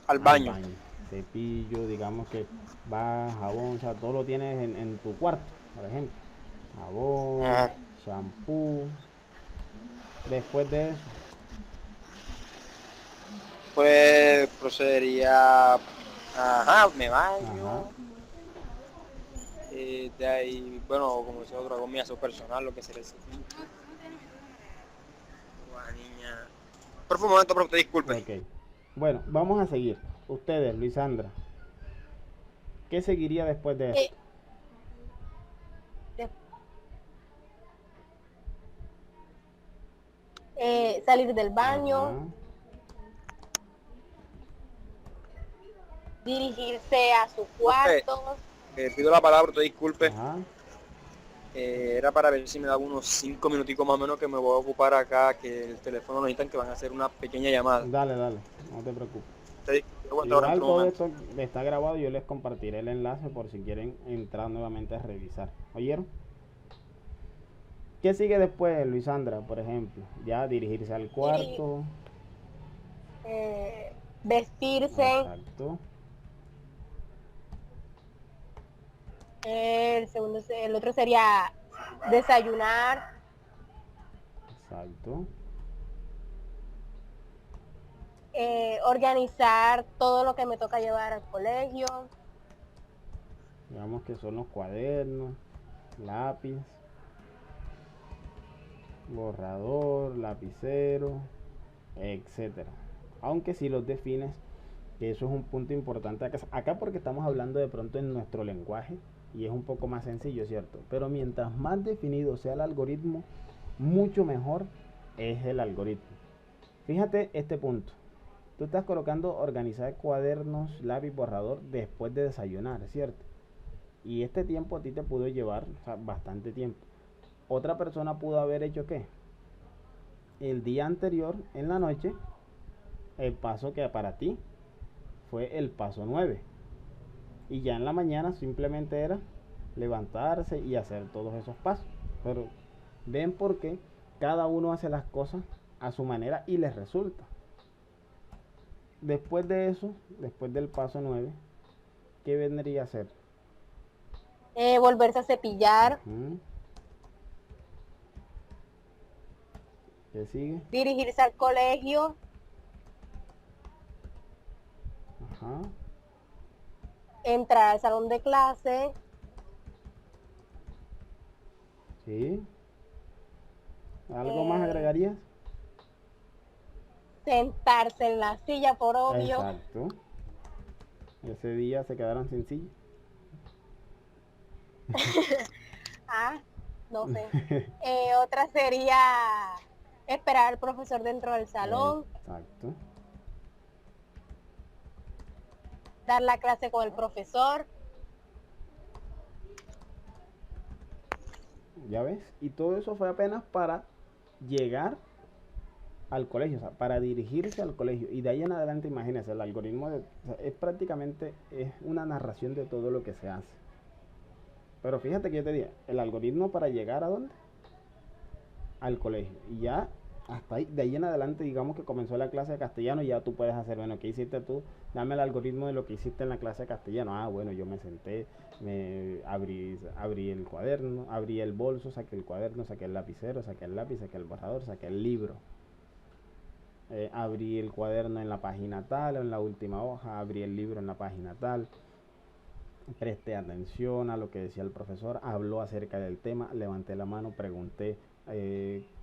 Al baño. Cepillo, digamos que va, jabón, o sea, todo lo tienes en tu cuarto, por ejemplo. Jabón, shampoo. Después de eso, pues procedería, me baño. De ahí, bueno, como dice otro, hago mi aseo personal, lo que se les niña. Por un momento, pero te disculpe. Ok. Bueno, vamos a seguir. Ustedes, Luisandra, ¿qué seguiría después de esto? Salir del baño. Ajá. Dirigirse a su cuarto. Pido la palabra, te disculpe. Ajá. Era para ver si me daba unos 5 minuticos más o menos que me voy a ocupar acá, que el teléfono nos necesitan, que van a hacer una pequeña llamada. Dale, no te preocupes. Igual todo esto está grabado y yo les compartiré el enlace por si quieren entrar nuevamente a revisar. ¿Oyeron? ¿Qué sigue después, Luisandra, por ejemplo? Ya dirigirse al cuarto. Vestirse. Exacto. El otro sería desayunar, Exacto. organizar todo lo que me toca llevar al colegio, Digamos que son los cuadernos, lápiz, borrador, lapicero, etcétera. Aunque si los defines, que eso es un punto importante acá porque estamos hablando de pronto en nuestro lenguaje y es un poco más sencillo, ¿cierto? Pero mientras más definido sea el algoritmo, mucho mejor es el algoritmo. Fíjate este punto. Tú estás colocando organizar cuadernos, lápiz, borrador después de desayunar, ¿cierto? Y este tiempo a ti te pudo llevar, o sea, bastante tiempo. Otra persona pudo haber hecho ¿qué? El día anterior, en la noche, el paso que para ti fue el paso 9. Y ya en la mañana simplemente era levantarse y hacer todos esos pasos. Pero ven por qué cada uno hace las cosas a su manera y les resulta. Después de eso, después del paso 9, ¿qué vendría a ser? volverse a cepillar, ¿Qué sigue? dirigirse al colegio, Ajá. entrar al salón de clase, Sí. ¿Algo más agregarías? sentarse en la silla por obvio. Exacto. Ese día se quedaron sin silla. No sé. Otra sería esperar al profesor dentro del salón, Exacto. dar la clase con el profesor. ¿Ya ves? Y todo eso fue apenas para llegar al colegio, o sea, para dirigirse al colegio. Y de ahí en adelante, imagínense, el algoritmo o sea, es prácticamente es una narración de todo lo que se hace. Pero fíjate que yo te dije, el algoritmo para llegar ¿a dónde? Al colegio. Y ya hasta ahí, de ahí en adelante, digamos que comenzó la clase de castellano y ya tú puedes hacer, bueno, ¿qué hiciste tú? Dame el algoritmo de lo que hiciste en la clase de castellano. Ah, bueno, yo me senté, me abrí el cuaderno, abrí el bolso, saqué el cuaderno, saqué el lapicero, saqué el lápiz, saqué el borrador, saqué el libro. Abrí el cuaderno en la página tal, en la última hoja, abrí el libro en la página tal, presté atención a lo que decía el profesor, habló acerca del tema, levanté la mano, pregunté,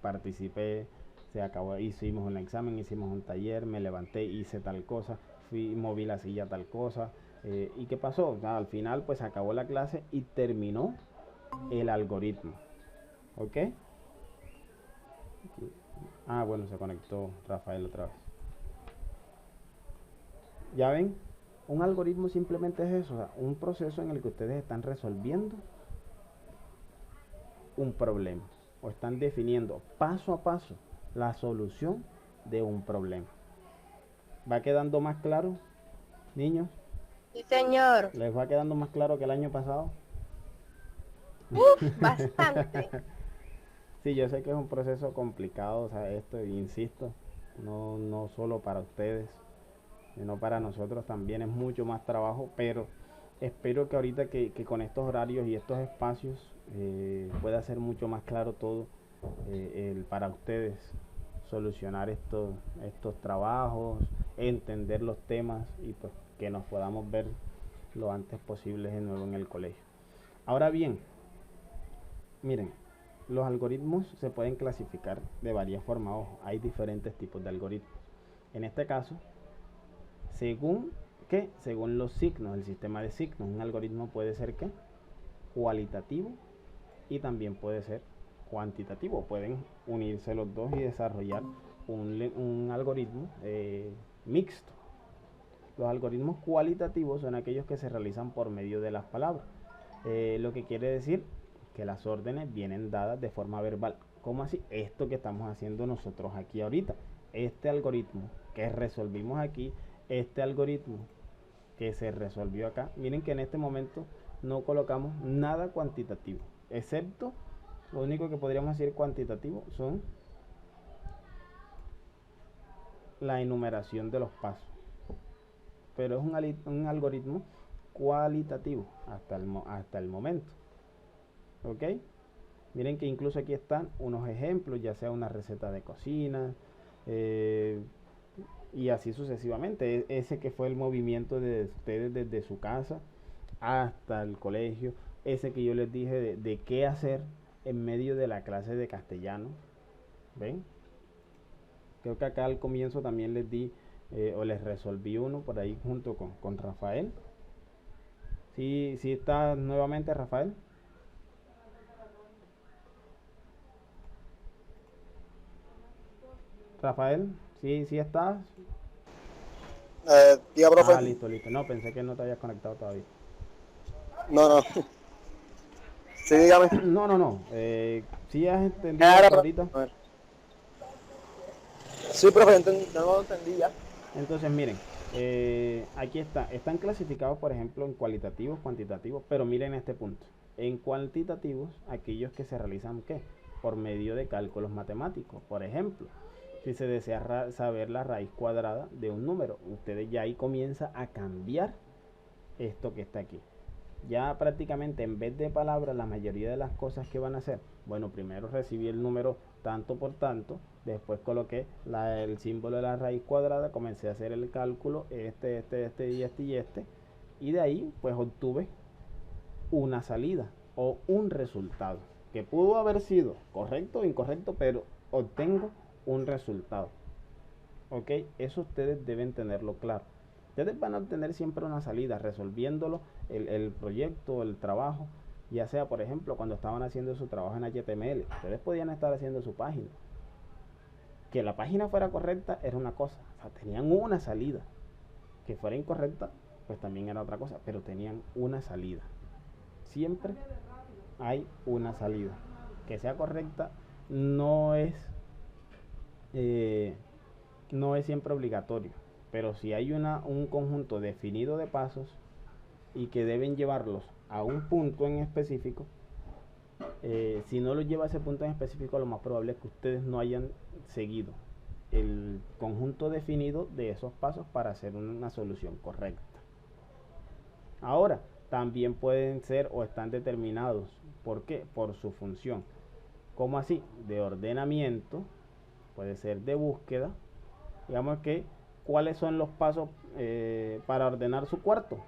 participé, se acabó, hicimos un examen, hicimos un taller, me levanté, hice tal cosa, moví la silla tal cosa, ¿y qué pasó? Al final pues acabó la clase y terminó el algoritmo, ¿ok? Ah, bueno, se conectó Rafael otra vez. Ya ven, un algoritmo simplemente es eso, o sea, un proceso en el que ustedes están resolviendo un problema o están definiendo paso a paso la solución de un problema. ¿Va quedando más claro, niños? Sí, señor. ¿Les va quedando más claro que el año pasado? Bastante. Sí, yo sé que es un proceso complicado, o sea, esto, insisto, no solo para ustedes, sino para nosotros también es mucho más trabajo, pero espero que ahorita que con estos horarios y estos espacios pueda ser mucho más claro todo para ustedes solucionar estos trabajos, entender los temas y pues que nos podamos ver lo antes posible de nuevo en el colegio. Ahora bien, miren, los algoritmos se pueden clasificar de varias formas. Ojo, hay diferentes tipos de algoritmos. En este caso, según los signos, el sistema de signos, un algoritmo puede ser ¿qué? Cualitativo y también puede ser cuantitativo. Pueden unirse los dos y desarrollar un algoritmo mixto. Los algoritmos cualitativos son aquellos que se realizan por medio de las palabras. Lo que quiere decir que las órdenes vienen dadas de forma verbal. ¿Cómo así? Esto que estamos haciendo nosotros aquí ahorita. Este algoritmo que resolvimos aquí, este algoritmo que se resolvió acá. Miren que en este momento no colocamos nada cuantitativo, excepto lo único que podríamos decir cuantitativo son la enumeración de los pasos. Pero es un algoritmo cualitativo hasta el momento. ¿Ok? Miren que incluso aquí están unos ejemplos, ya sea una receta de cocina, eh, y así sucesivamente. Ese que fue el movimiento de ustedes desde su casa hasta el colegio, ese que yo les dije de qué hacer en medio de la clase de castellano. ¿Ven? Creo que acá al comienzo también les di o les resolví uno por ahí junto con Rafael. ¿Sí, sí está nuevamente Rafael? Rafael, ¿sí, sí estás? Diga, profe. Ah, listo, listo. No, pensé que no te habías conectado todavía. No, no. Sí, dígame. No, no, no. ¿Sí has entendido Ahora, hasta ahorita? a ver. Sí, profe, no lo entendí ya. Entonces, miren, aquí está. Están clasificados, por ejemplo, en cualitativos, cuantitativos, pero miren este punto. En cuantitativos, aquellos que se realizan, ¿qué? Por medio de cálculos matemáticos. Por ejemplo, si se desea saber la raíz cuadrada de un número, ustedes ya ahí comienza a cambiar esto que está aquí. Ya prácticamente en vez de palabras, la mayoría de las cosas que van a hacer, bueno, primero recibí el número tanto por tanto, después coloqué el símbolo de la raíz cuadrada, comencé a hacer el cálculo, y de ahí pues obtuve una salida o un resultado, que pudo haber sido correcto o incorrecto, pero obtengo un resultado. ¿Ok? Eso ustedes deben tenerlo claro. Ustedes van a obtener siempre una salida resolviéndolo, el proyecto, el trabajo, ya sea por ejemplo cuando estaban haciendo su trabajo en HTML, ustedes podían estar haciendo su página. Que la página fuera correcta era una cosa, o sea, tenían una salida. Que fuera incorrecta, pues también era otra cosa, pero tenían una salida. Siempre hay una salida. Que sea correcta no es siempre obligatorio, pero si hay un conjunto definido de pasos y que deben llevarlos a un punto en específico, si no los lleva a ese punto en específico, lo más probable es que ustedes no hayan seguido el conjunto definido de esos pasos para hacer una solución correcta. Ahora, también pueden ser o están determinados. ¿Por qué? Por su función. ¿Cómo así? De ordenamiento, puede ser de búsqueda. Digamos que, ¿cuáles son los pasos para ordenar su cuarto?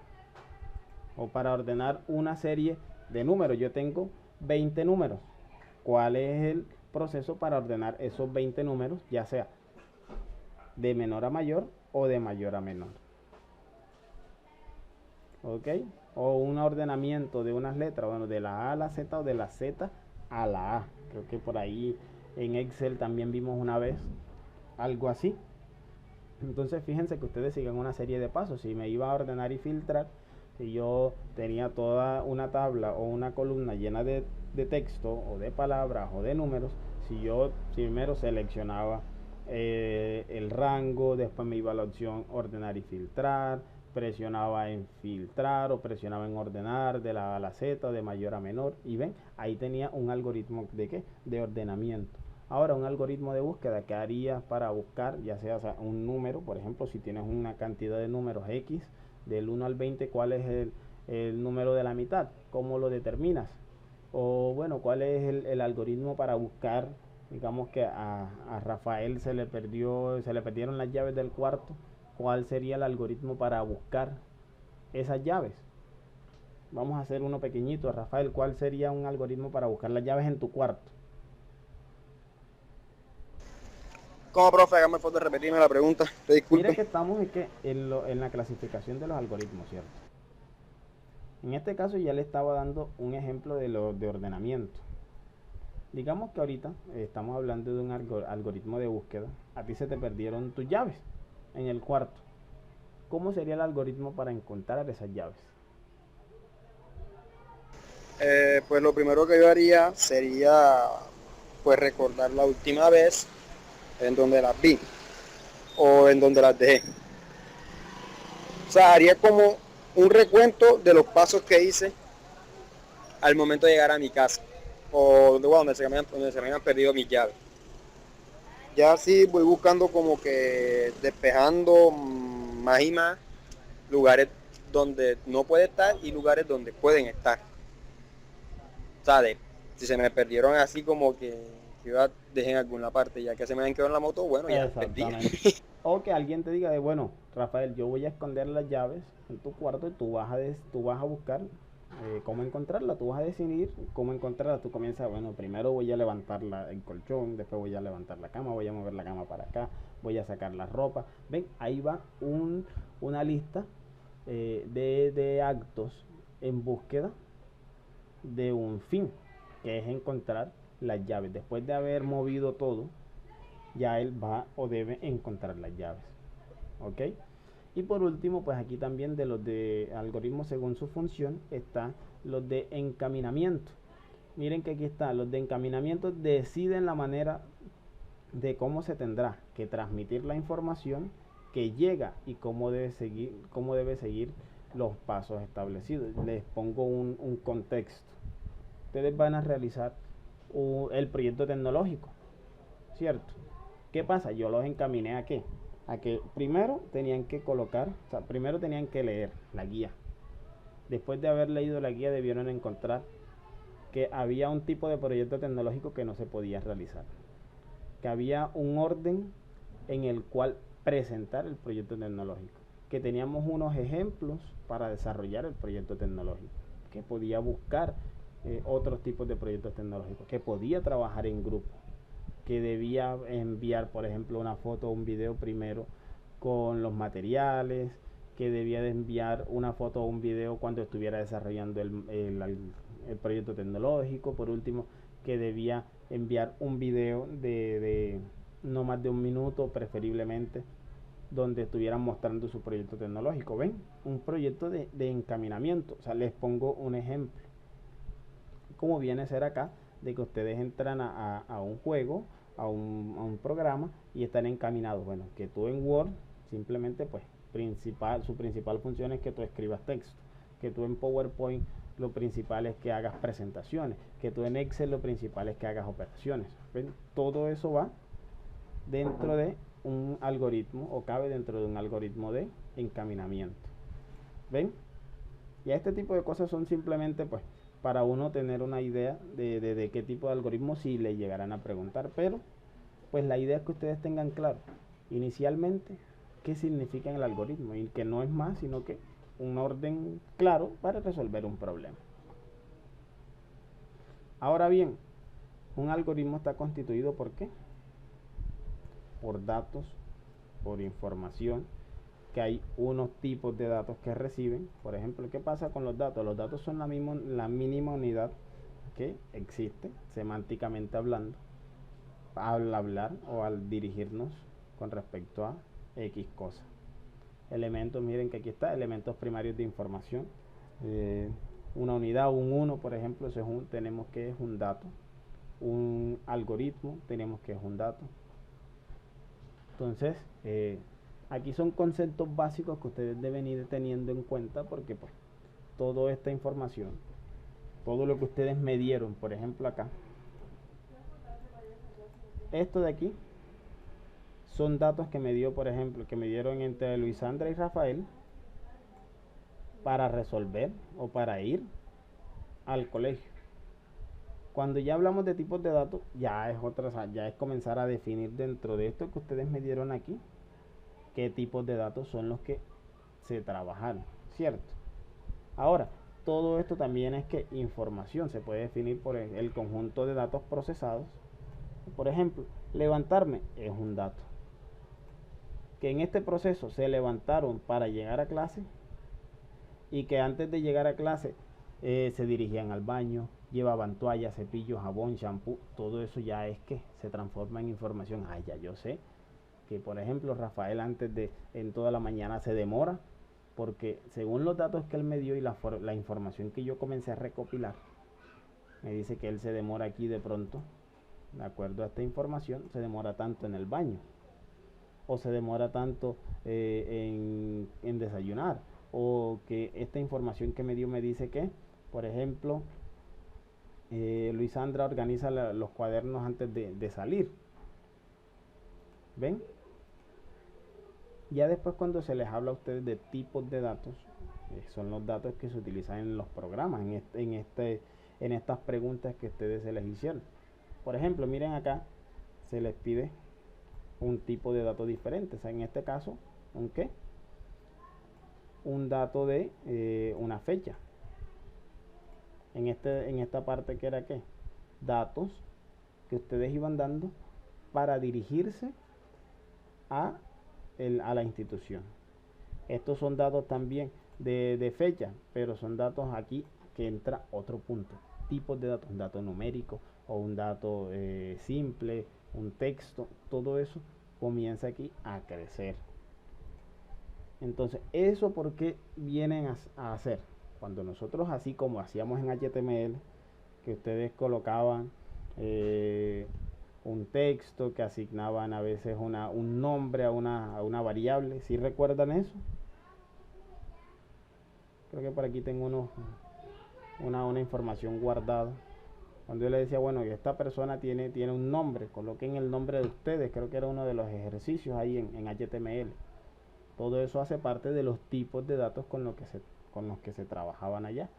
O para ordenar una serie de números. Yo tengo 20 números. ¿Cuál es el proceso para ordenar esos 20 números? Ya sea de menor a mayor o de mayor a menor. ¿Ok? O un ordenamiento de unas letras, bueno, de la A a la Z o de la Z a la A. Creo que por ahí en Excel también vimos una vez algo así. Entonces fíjense que ustedes sigan una serie de pasos. Si me iba a ordenar y filtrar, si yo tenía toda una tabla o una columna llena de texto o de palabras o de números, si yo primero seleccionaba el rango, después me iba a la opción ordenar y filtrar, presionaba en filtrar o presionaba en ordenar de la A a la Z, de mayor a menor, y ven, ahí tenía un algoritmo de ¿qué? De ordenamiento. Ahora, un algoritmo de búsqueda que haría para buscar, ya sea, un número, por ejemplo, si tienes una cantidad de números X, del 1 al 20, ¿cuál es el número de la mitad? ¿Cómo lo determinas? O bueno, ¿cuál es el algoritmo para buscar? Digamos que a Rafael se le perdieron las llaves del cuarto. ¿Cuál sería el algoritmo para buscar esas llaves? Vamos a hacer uno pequeñito. Rafael, ¿cuál sería un algoritmo para buscar las llaves en tu cuarto? ¿Cómo, profe? Hágame el favor de repetirme la pregunta. Te disculpe. Mira que estamos en la clasificación de los algoritmos, ¿cierto? En este caso ya le estaba dando un ejemplo de ordenamiento. Digamos que ahorita estamos hablando de un algoritmo de búsqueda. A ti se te perdieron tus llaves en el cuarto. ¿Cómo sería el algoritmo para encontrar esas llaves? Pues lo primero que yo haría sería pues recordar la última vez en donde las vi o en donde las dejé. O sea, haría como un recuento de los pasos que hice al momento de llegar a mi casa o donde se me habían perdido mis llaves. Ya así voy buscando como que despejando más y más lugares donde no puede estar y lugares donde pueden estar. O sea, si se me perdieron así como que yo la dejé en alguna parte, ya que se me han quedado en la moto, bueno, ya perdí. Exactamente. O que alguien te diga de, bueno, Rafael, yo voy a esconder las llaves en tu cuarto y tú vas a buscar cómo encontrarla, tú vas a decidir cómo encontrarla. Tú comienzas, bueno, primero voy a levantar el colchón, después voy a levantar la cama, voy a mover la cama para acá, voy a sacar la ropa. Ven, ahí va una lista de actos en búsqueda de un fin, que es encontrar las llaves. Después de haber movido todo, ya él va o debe encontrar las llaves. ¿Ok? Y por último, pues aquí también de los de algoritmos según su función, está los de encaminamiento. Miren que aquí está, los de encaminamiento deciden la manera de cómo se tendrá que transmitir la información que llega y cómo debe seguir los pasos establecidos. Les pongo un contexto. Ustedes van a realizar el proyecto tecnológico, ¿cierto? ¿Qué pasa? Yo los encaminé a qué? A que primero tenían que primero tenían que leer la guía. Después de haber leído la guía debieron encontrar que había un tipo de proyecto tecnológico que no se podía realizar. Que había un orden en el cual presentar el proyecto tecnológico. Que teníamos unos ejemplos para desarrollar el proyecto tecnológico. Que podía buscar otros tipos de proyectos tecnológicos. Que podía trabajar en grupo. Que debía enviar, por ejemplo, una foto o un video primero con los materiales, que debía de enviar una foto o un video cuando estuviera desarrollando el proyecto tecnológico. Por último, que debía enviar un video de no más de 1 minuto, preferiblemente, donde estuvieran mostrando su proyecto tecnológico. ¿Ven? Un proyecto de encaminamiento. O sea, les pongo un ejemplo. Como viene a ser acá, de que ustedes entran a un juego, a un programa y están encaminados. Bueno, que tú en Word simplemente pues su principal función es que tú escribas texto, que tú en PowerPoint lo principal es que hagas presentaciones, que tú en Excel lo principal es que hagas operaciones. ¿Ven? Todo eso va dentro de un algoritmo o cabe dentro de un algoritmo de encaminamiento. ¿Ven? Y este tipo de cosas son simplemente pues para uno tener una idea de qué tipo de algoritmo si le llegarán a preguntar, pero pues la idea es que ustedes tengan claro inicialmente qué significa el algoritmo y que no es más sino que un orden claro para resolver un problema. Ahora bien, un algoritmo está constituido ¿por qué? Por datos, por información, que hay unos tipos de datos que reciben. Por ejemplo, ¿qué pasa con los datos? Los datos son la mínima unidad que existe, semánticamente hablando, al hablar o al dirigirnos con respecto a X cosa. Elementos, miren que aquí está, elementos primarios de información. Una unidad, un 1, por ejemplo, eso tenemos que es un dato. Un algoritmo, tenemos que es un dato. Entonces, aquí son conceptos básicos que ustedes deben ir teniendo en cuenta porque pues toda esta información, todo lo que ustedes me dieron, por ejemplo acá, esto de aquí son datos que me dio, por ejemplo, que me dieron entre Luisandra y Rafael para resolver o para ir al colegio. Cuando ya hablamos de tipos de datos, ya es comenzar a definir dentro de esto que ustedes me dieron aquí qué tipos de datos son los que se trabajaron, ¿cierto? Ahora, todo esto también es que información se puede definir por el conjunto de datos procesados. Por ejemplo, levantarme es un dato. Que en este proceso se levantaron para llegar a clase y que antes de llegar a clase se dirigían al baño, llevaban toallas, cepillos, jabón, shampoo, todo eso ya es que se transforma en información. Ah, ya yo sé que por ejemplo Rafael en toda la mañana se demora porque según los datos que él me dio y la información que yo comencé a recopilar, me dice que él se demora aquí de pronto, de acuerdo a esta información, se demora tanto en el baño o se demora tanto en desayunar, o que esta información que me dio me dice que, por ejemplo, Luisandra organiza los cuadernos antes de salir. ¿Ven? Ya después cuando se les habla a ustedes de tipos de datos, son los datos que se utilizan en los programas, en estas preguntas que ustedes se les hicieron. Por ejemplo, miren acá, se les pide un tipo de dato diferente. O sea, en este caso, ¿un qué? Un dato de una fecha. En esta parte que era qué, datos que ustedes iban dando para dirigirse a la institución. Estos son datos también de fecha, pero son datos aquí que entra otro punto, tipos de datos, un dato numérico o un dato simple, un texto, todo eso comienza aquí a crecer. Entonces, ¿eso por qué vienen a hacer? Cuando nosotros, así como hacíamos en HTML, que ustedes colocaban un texto, que asignaban a veces un nombre a una variable, ¿sí recuerdan eso? Creo que por aquí tengo una información guardada. Cuando yo le decía, bueno, esta persona tiene un nombre, coloquen el nombre de ustedes, creo que era uno de los ejercicios ahí en HTML. Todo eso hace parte de los tipos de datos con los que se trabajaban allá,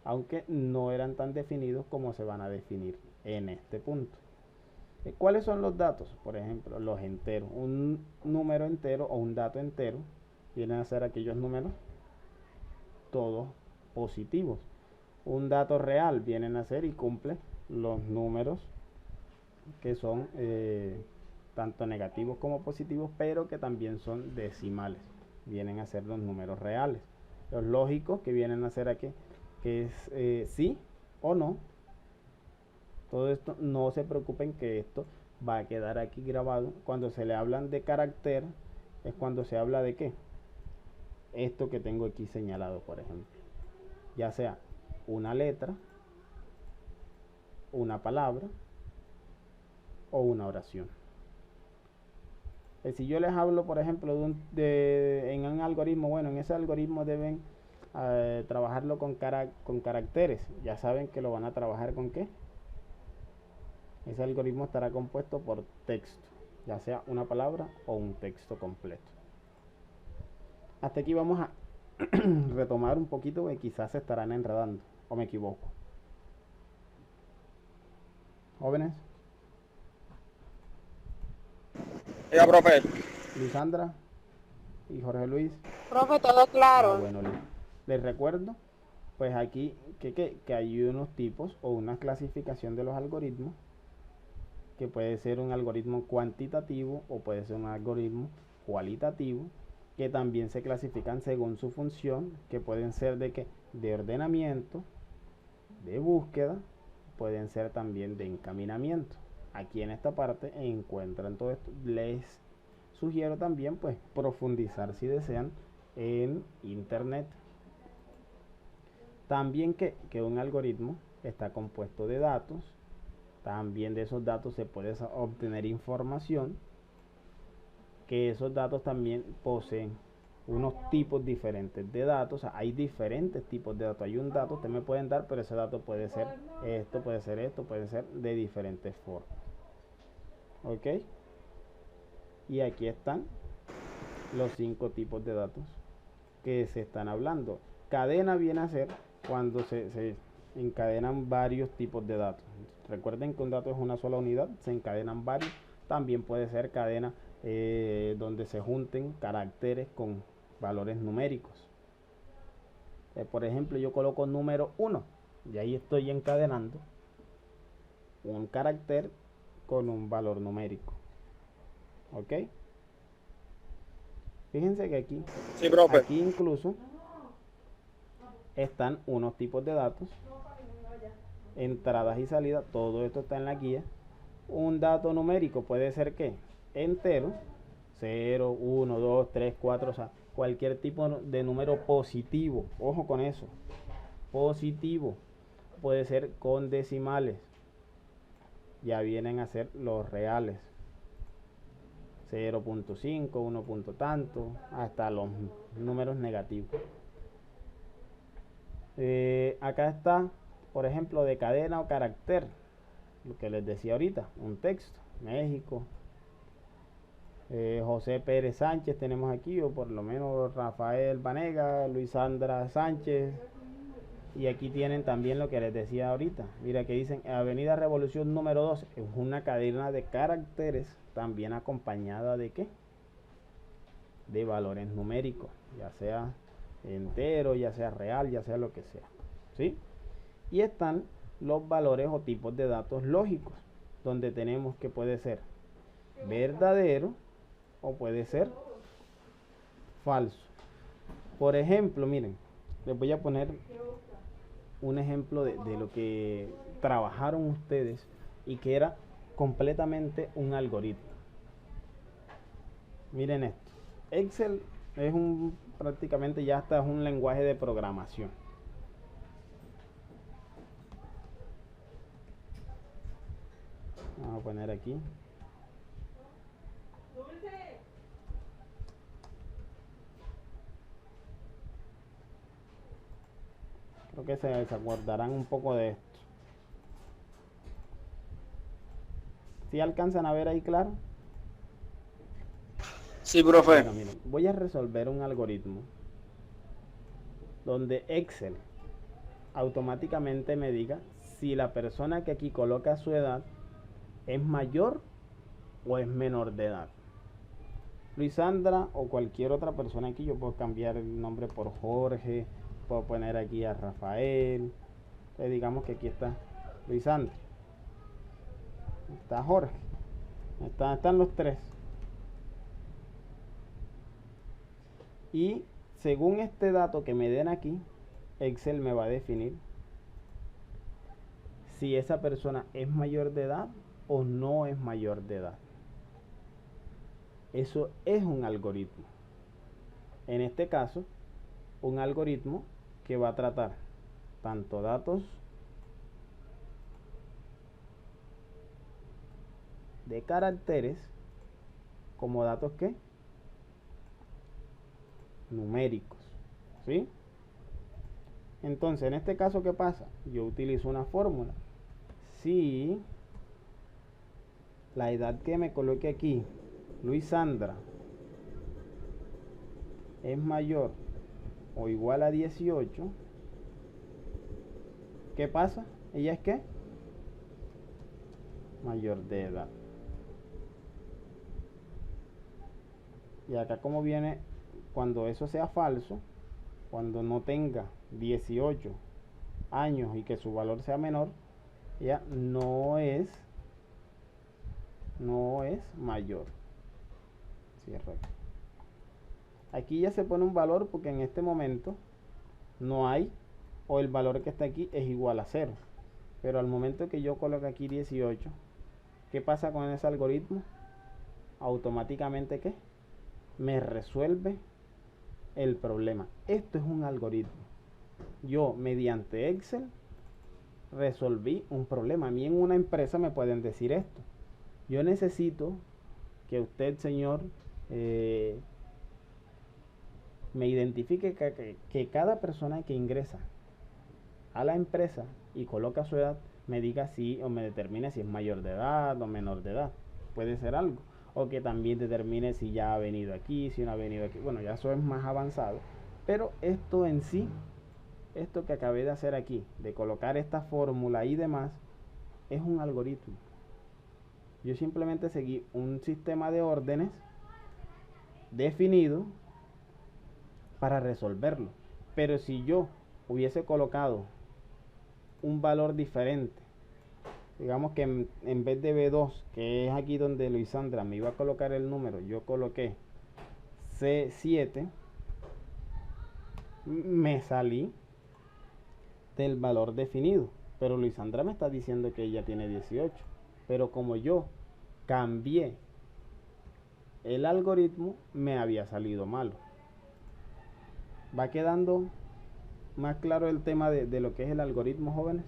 aunque no eran tan definidos como se van a definir en este punto. ¿Cuáles son los datos? Por ejemplo, los enteros. Un número entero o un dato entero vienen a ser aquellos números todos positivos. Un dato real vienen a ser y cumple los números que son tanto negativos como positivos, pero que también son decimales. Vienen a ser los números reales. Los lógicos, que vienen a ser aquí, que es sí o no. Todo esto, no se preocupen que esto va a quedar aquí grabado. Cuando se le hablan de carácter, es cuando se habla de qué. Esto que tengo aquí señalado, por ejemplo. Ya sea una letra, una palabra o una oración. Si yo les hablo, por ejemplo, en un algoritmo, bueno, en ese algoritmo deben trabajarlo con caracteres. Ya saben que lo van a trabajar con qué. Ese algoritmo estará compuesto por texto, ya sea una palabra o un texto completo. Hasta aquí vamos a retomar un poquito, porque quizás se estarán enredando, o me equivoco. Jóvenes. Oiga, profe. Lisandra y Jorge Luis. Profe, todo claro. Bueno, les recuerdo, pues aquí que hay unos tipos o una clasificación de los algoritmos, que puede ser un algoritmo cuantitativo o puede ser un algoritmo cualitativo, que también se clasifican según su función, que pueden ser de ordenamiento, de búsqueda, pueden ser también de encaminamiento. Aquí en esta parte encuentran todo esto. Les sugiero también pues profundizar, si desean, en internet. También que un algoritmo está compuesto de datos. También de esos datos se puede obtener información, que esos datos también poseen unos tipos diferentes de datos. O sea, hay diferentes tipos de datos. Hay un dato, ustedes me pueden dar, pero ese dato puede ser esto, puede ser esto, puede ser de diferentes formas. ¿Ok? Y aquí están los 5 tipos de datos que se están hablando. Cadena viene a ser cuando se encadenan varios tipos de datos. Recuerden que un dato es una sola unidad, se encadenan varios. También puede ser cadena donde se junten caracteres con valores numéricos. Por ejemplo, yo coloco número 1 y ahí estoy encadenando un carácter con un valor numérico. ¿Ok? Fíjense que aquí, Sí, profe. aquí incluso están unos tipos de datos, entradas y salidas, todo esto está en la guía. Un dato numérico puede ser que entero, 0, 1, 2, 3, 4, o sea, cualquier tipo de número positivo. Ojo con eso, positivo. Puede ser con decimales, ya vienen a ser los reales, 0.5, 1 punto tanto, hasta los números negativos. Acá está, por ejemplo, de cadena o carácter, lo que les decía ahorita, un texto, México, José Pérez Sánchez tenemos aquí, o por lo menos Rafael Vanega, Luisandra Sánchez, Y aquí tienen también lo que les decía ahorita. Mira que dicen Avenida Revolución número 2. Es una cadena de caracteres también acompañada de ¿qué? De valores numéricos. Ya sea entero, ya sea real, ya sea lo que sea. ¿Sí? Y están los valores o tipos de datos lógicos. Donde tenemos que puede ser verdadero o puede ser falso. Por ejemplo, miren, les voy a poner un ejemplo de lo que trabajaron ustedes y que era completamente un algoritmo. Miren esto. Excel es prácticamente ya está es un lenguaje de programación. Vamos a poner aquí. Creo que se acordarán un poco de esto. ¿Sí alcanzan a ver ahí claro? Sí, profe. Bueno, miren, voy a resolver un algoritmo donde Excel automáticamente me diga si la persona que aquí coloca su edad es mayor o es menor de edad. Luisandra o cualquier otra persona aquí, yo puedo cambiar el nombre por Jorge, puedo poner aquí a Rafael. Entonces digamos que aquí está Luisandra, está Jorge, están los tres. Y según este dato que me den aquí, Excel me va a definir si esa persona es mayor de edad o no es mayor de edad. Eso es un algoritmo. En este caso, un algoritmo que va a tratar tanto datos de caracteres como datos ¿qué? Numéricos. ¿Sí? Entonces, en este caso, ¿qué pasa? Yo utilizo una fórmula. Si la edad que me coloque aquí, Luisandra, es mayor o igual a 18, ¿qué pasa? ¿Ella es qué? Mayor de edad. Y acá como viene, cuando eso sea falso, cuando no tenga 18 años y que su valor sea menor, ya no es mayor. Cierro aquí. Aquí ya se pone un valor porque en este momento no hay, o el valor que está aquí es igual a 0. Pero al momento que yo coloque aquí 18, ¿qué pasa con ese algoritmo? Automáticamente ¿qué? Me resuelve el problema. Esto es un algoritmo. Yo mediante Excel resolví un problema. A mí en una empresa me pueden decir esto: yo necesito que usted, señor, me identifique que cada persona que ingresa a la empresa y coloca su edad me diga si o me determine si es mayor de edad o menor de edad. Puede ser algo. O que también determine si ya ha venido aquí, si no ha venido aquí. Bueno, ya eso es más avanzado. Pero esto en sí, esto que acabé de hacer aquí, de colocar esta fórmula y demás, es un algoritmo. Yo simplemente seguí un sistema de órdenes definido para resolverlo. Pero si yo hubiese colocado un valor diferente, digamos que en vez de B2, que es aquí donde Luisandra me iba a colocar el número, yo coloqué C7, me salí del valor definido. Pero Luisandra me está diciendo que ella tiene 18. Pero como yo cambié el algoritmo, me había salido malo. ¿Va quedando más claro el tema de lo que es el algoritmo, jóvenes?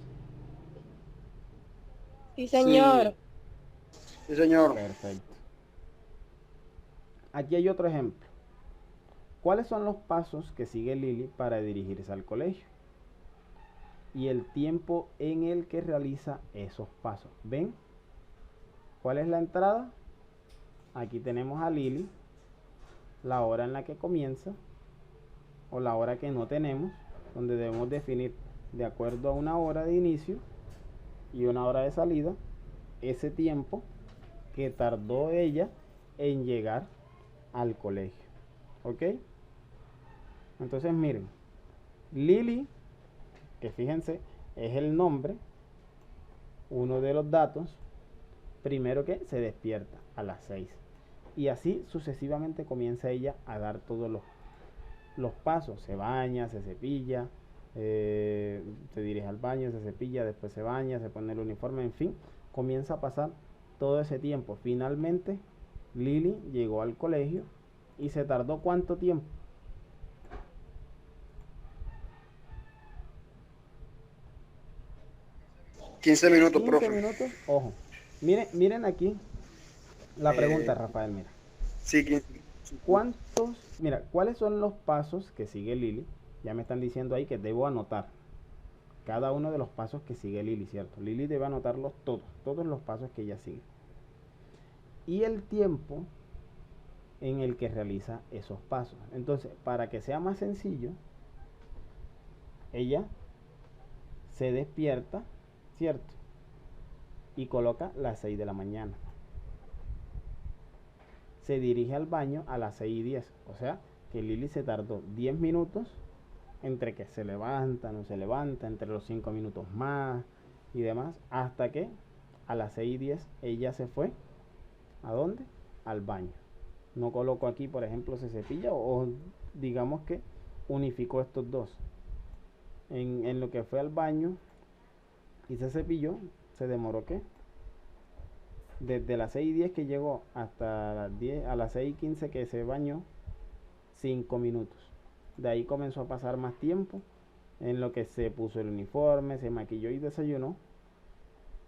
Sí, señor. Sí, señor. Perfecto. Aquí hay otro ejemplo. ¿Cuáles son los pasos que sigue Lili para dirigirse al colegio? Y el tiempo en el que realiza esos pasos. ¿Ven? ¿Cuál es la entrada? Aquí tenemos a Lili, la hora en la que comienza o la hora que no tenemos, donde debemos definir de acuerdo a una hora de inicio y una hora de salida, ese tiempo que tardó ella en llegar al colegio. ¿Ok? Entonces miren, Lili, que fíjense, es el nombre, uno de los datos, primero que se despierta a las 6. Y así sucesivamente comienza ella a dar todos los pasos. Se baña, se cepilla, se dirige al baño, se cepilla, después se baña, se pone el uniforme, en fin, comienza a pasar todo ese tiempo. Finalmente, Lili llegó al colegio y se tardó ¿cuánto tiempo? 15 minutos, 15 profe. minutos, ojo. Miren aquí la pregunta, Rafael, mira. Sí, 15. ¿Cuáles son los pasos que sigue Lili? Ya me están diciendo ahí que debo anotar cada uno de los pasos que sigue Lili, ¿cierto? Lili debe anotarlos todos los pasos que ella sigue. Y el tiempo en el que realiza esos pasos. Entonces, para que sea más sencillo, ella se despierta, ¿cierto? Y coloca las 6 de la mañana. Se dirige al baño a las 6:10. O sea, que Lili se tardó 10 minutos entre que se levanta, no se levanta, entre los 5 minutos más y demás, hasta que a las 6:10 ella se fue. ¿A dónde? Al baño. No coloco aquí, por ejemplo, se cepilla o digamos que unificó estos dos. En lo que fue al baño y se cepilló, se demoró ¿qué? Desde las 6:10 que llegó hasta las 10, a las 6:15 que se bañó, 5 minutos. De ahí comenzó a pasar más tiempo en lo que se puso el uniforme, se maquilló y desayunó.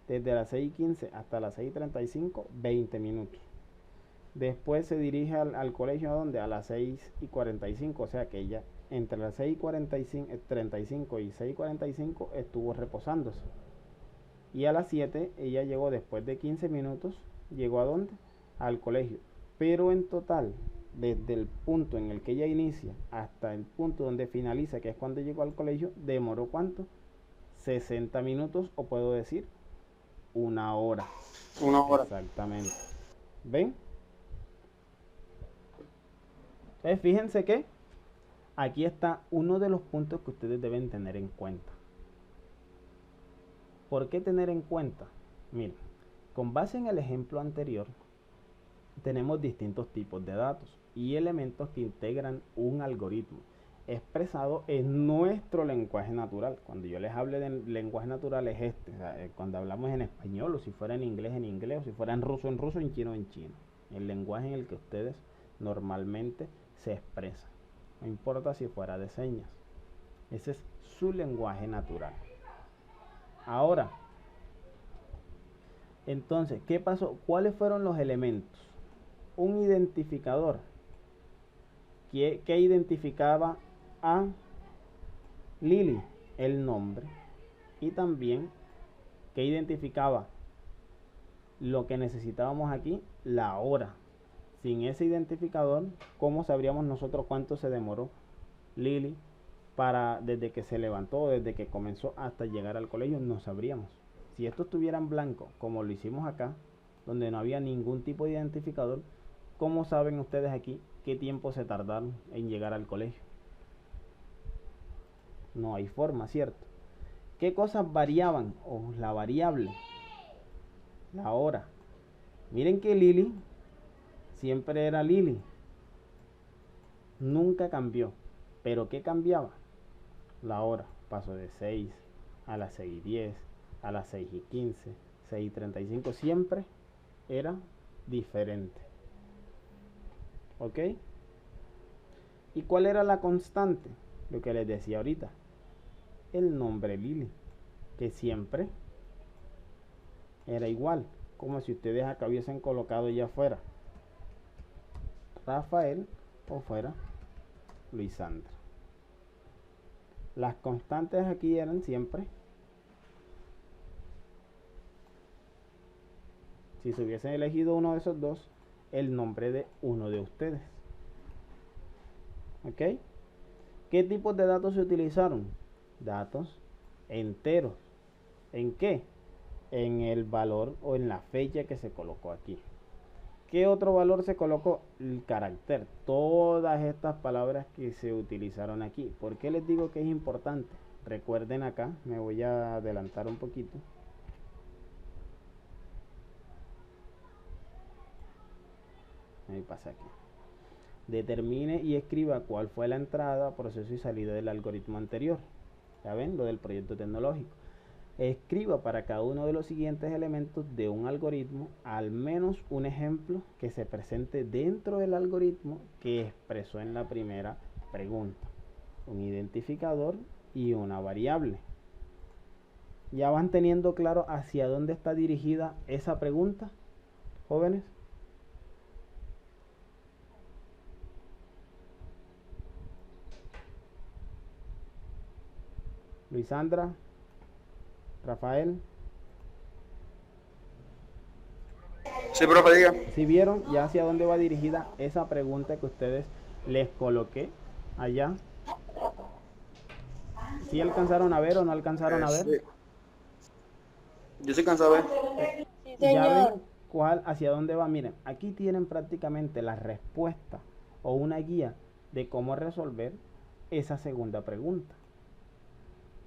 Desde las 6:15 hasta las 6:35, 20 minutos. Después se dirige al colegio, ¿a dónde? A las 6:45, o sea que ella entre las 6:35 y 6:45 estuvo reposándose. Y a las 7 ella llegó después de 15 minutos, ¿llegó a dónde? Al colegio. Pero en total, desde el punto en el que ella inicia hasta el punto donde finaliza, que es cuando llegó al colegio, demoró ¿cuánto? 60 minutos, o puedo decir, una hora. Una hora. Exactamente. ¿Ven? Entonces fíjense que aquí está uno de los puntos que ustedes deben tener en cuenta. ¿Por qué tener en cuenta? Miren, con base en el ejemplo anterior, tenemos distintos tipos de datos y elementos que integran un algoritmo expresado en nuestro lenguaje natural. Cuando yo les hable de lenguaje natural es este, o sea, cuando hablamos en español, o si fuera en inglés, o si fuera en ruso, en chino, en chino. El lenguaje en el que ustedes normalmente se expresan. No importa si fuera de señas. Ese es su lenguaje natural. Ahora, entonces, ¿qué pasó? ¿Cuáles fueron los elementos? Un identificador que identificaba a Lili, el nombre, y también que identificaba lo que necesitábamos aquí, la hora. Sin ese identificador, ¿cómo sabríamos nosotros cuánto se demoró Lili desde que se levantó, desde que comenzó hasta llegar al colegio? No sabríamos. Si esto estuviera en blanco, como lo hicimos acá, donde no había ningún tipo de identificador, ¿cómo saben ustedes aquí qué tiempo se tardaron en llegar al colegio? No hay forma, ¿cierto? ¿Qué cosas variaban? O la variable, la hora. Miren que Lili siempre era Lili, nunca cambió. ¿Pero qué cambiaba? La hora. Pasó de 6 a las 6:10, a las 6:15, 6:35, siempre era diferente. ¿Ok? ¿Y cuál era la constante? Lo que les decía ahorita, el nombre Lili, que siempre era igual, como si ustedes acá hubiesen colocado ya fuera Rafael o fuera Luisandra. Las constantes aquí eran siempre, si se hubiesen elegido uno de esos dos, el nombre de uno de ustedes. ¿Ok? ¿Qué tipos de datos se utilizaron? Datos enteros. ¿En qué? En el valor o en la fecha que se colocó aquí. ¿Qué otro valor se colocó? El carácter. Todas estas palabras que se utilizaron aquí. ¿Por qué les digo que es importante? Recuerden acá, me voy a adelantar un poquito. Ahí pasa aquí. Determine y escriba cuál fue la entrada, proceso y salida del algoritmo anterior. Ya ven, lo del proyecto tecnológico. Escriba para cada uno de los siguientes elementos de un algoritmo al menos un ejemplo que se presente dentro del algoritmo que expresó en la primera pregunta. Un identificador y una variable. ¿Ya van teniendo claro hacia dónde está dirigida esa pregunta, jóvenes? Luisandra, Rafael. Sí, profe, diga. ¿Sí vieron ya hacia dónde va dirigida esa pregunta que ustedes les coloqué allá? ¿Sí alcanzaron a ver o no alcanzaron a ver? Sí. Yo sí alcanzo a ver. Sí, Ya señor. ven cuál, hacia dónde va. Miren, aquí tienen prácticamente la respuesta o una guía de cómo resolver esa segunda pregunta.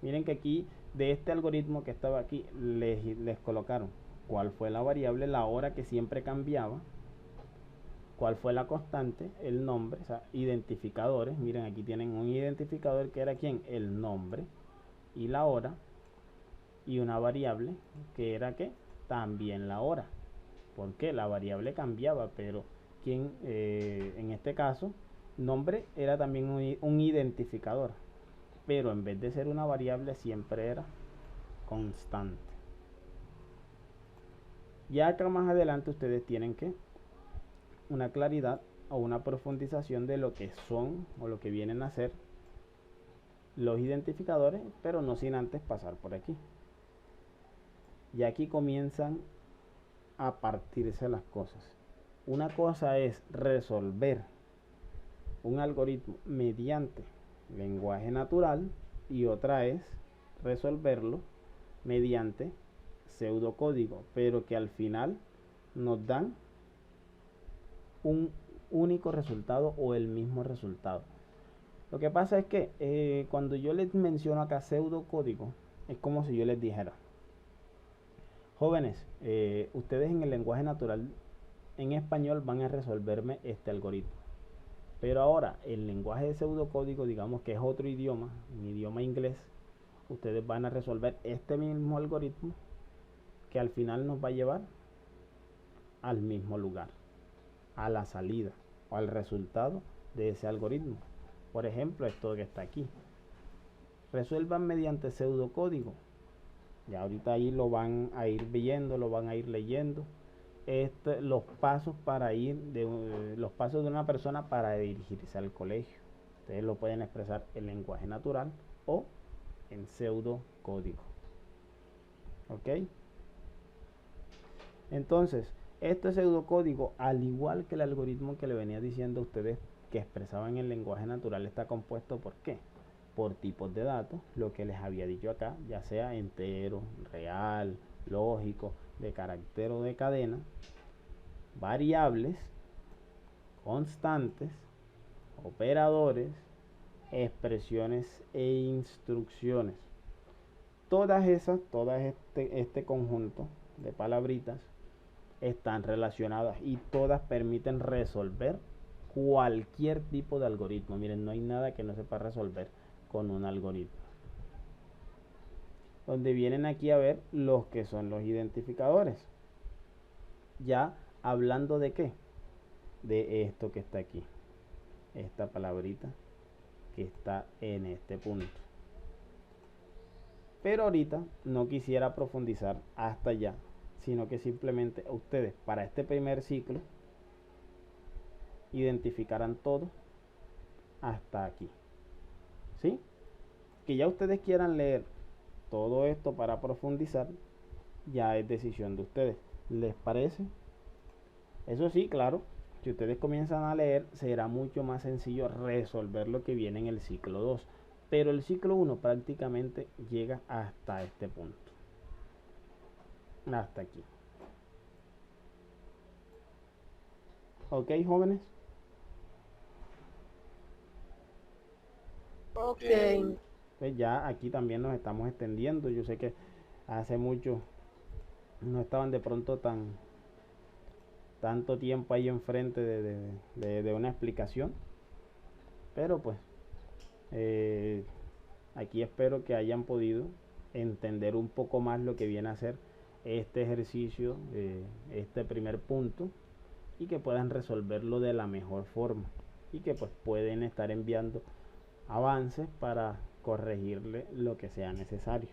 Miren que aquí, de este algoritmo que estaba aquí, les colocaron cuál fue la variable, la hora que siempre cambiaba, cuál fue la constante, el nombre, o sea, identificadores. Miren, aquí tienen un identificador que era ¿quién? El nombre y la hora, y una variable que era ¿qué? También la hora. Porque la variable cambiaba, pero ¿quién? En este caso, nombre era también un identificador, pero en vez de ser una variable siempre era constante. Ya acá más adelante ustedes tienen que una claridad o una profundización de lo que son o lo que vienen a ser los identificadores, pero no sin antes pasar por aquí. Y aquí comienzan a partirse las cosas. Una cosa es resolver un algoritmo mediante lenguaje natural y otra es resolverlo mediante pseudocódigo, pero que al final nos dan un único resultado o el mismo resultado. Lo que pasa es que cuando yo les menciono acá pseudocódigo, es como si yo les dijera: jóvenes, ustedes en el lenguaje natural en español van a resolverme este algoritmo, pero ahora el lenguaje de pseudocódigo, digamos que es otro idioma, un idioma inglés, ustedes van a resolver este mismo algoritmo que al final nos va a llevar al mismo lugar, a la salida o al resultado de ese algoritmo. Por ejemplo, esto que está aquí, resuelvan mediante pseudocódigo. Ya ahorita ahí lo van a ir viendo, lo van a ir leyendo. Los pasos para ir los pasos de una persona para dirigirse al colegio. Ustedes lo pueden expresar en lenguaje natural o en pseudocódigo. ¿Ok? Entonces, este pseudocódigo, al igual que el algoritmo que le venía diciendo a ustedes que expresaban en lenguaje natural, está compuesto ¿por qué? Por tipos de datos, lo que les había dicho acá, ya sea entero, real, lógico, de carácter o de cadena, variables, constantes, operadores, expresiones e instrucciones. Todas esas, este conjunto de palabritas están relacionadas y todas permiten resolver cualquier tipo de algoritmo. Miren, no hay nada que no se pueda resolver con un algoritmo. Donde vienen aquí a ver los que son los identificadores. Ya hablando de qué, de esto que está aquí, esta palabrita que está en este punto. Pero ahorita no quisiera profundizar hasta allá, sino que simplemente ustedes para este primer ciclo identificarán todo hasta aquí. ¿Sí? Que ya ustedes quieran leer todo esto para profundizar, ya es decisión de ustedes. ¿Les parece? Eso sí, claro, si ustedes comienzan a leer, será mucho más sencillo resolver lo que viene en el ciclo 2. pero el ciclo 1 prácticamente llega hasta este punto, hasta aquí. Ok, jóvenes. Ok. Pues ya aquí también nos estamos extendiendo. Yo sé que hace mucho no estaban de pronto tanto tiempo ahí enfrente de una explicación, pero pues aquí espero que hayan podido entender un poco más lo que viene a ser este ejercicio, este primer punto, y que puedan resolverlo de la mejor forma, y que pues pueden estar enviando avances para corregirle lo que sea necesario.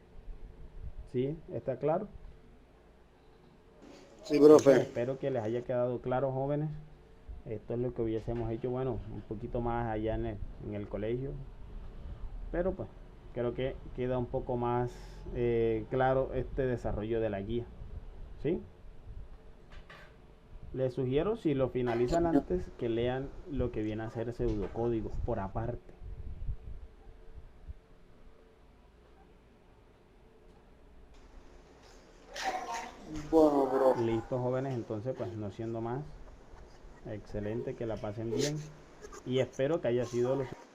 ¿Sí? ¿Está claro? Sí, Entonces, profe. espero que les haya quedado claro, jóvenes. Esto es lo que hubiésemos hecho, bueno, un poquito más allá en el colegio, pero pues creo que queda un poco más claro este desarrollo de la guía. ¿Sí? Les sugiero, si lo finalizan antes, que lean lo que viene a ser pseudocódigos por aparte. Bueno, profe. Listo, jóvenes, entonces pues no siendo más, excelente, que la pasen bien y espero que haya sido lo suficiente.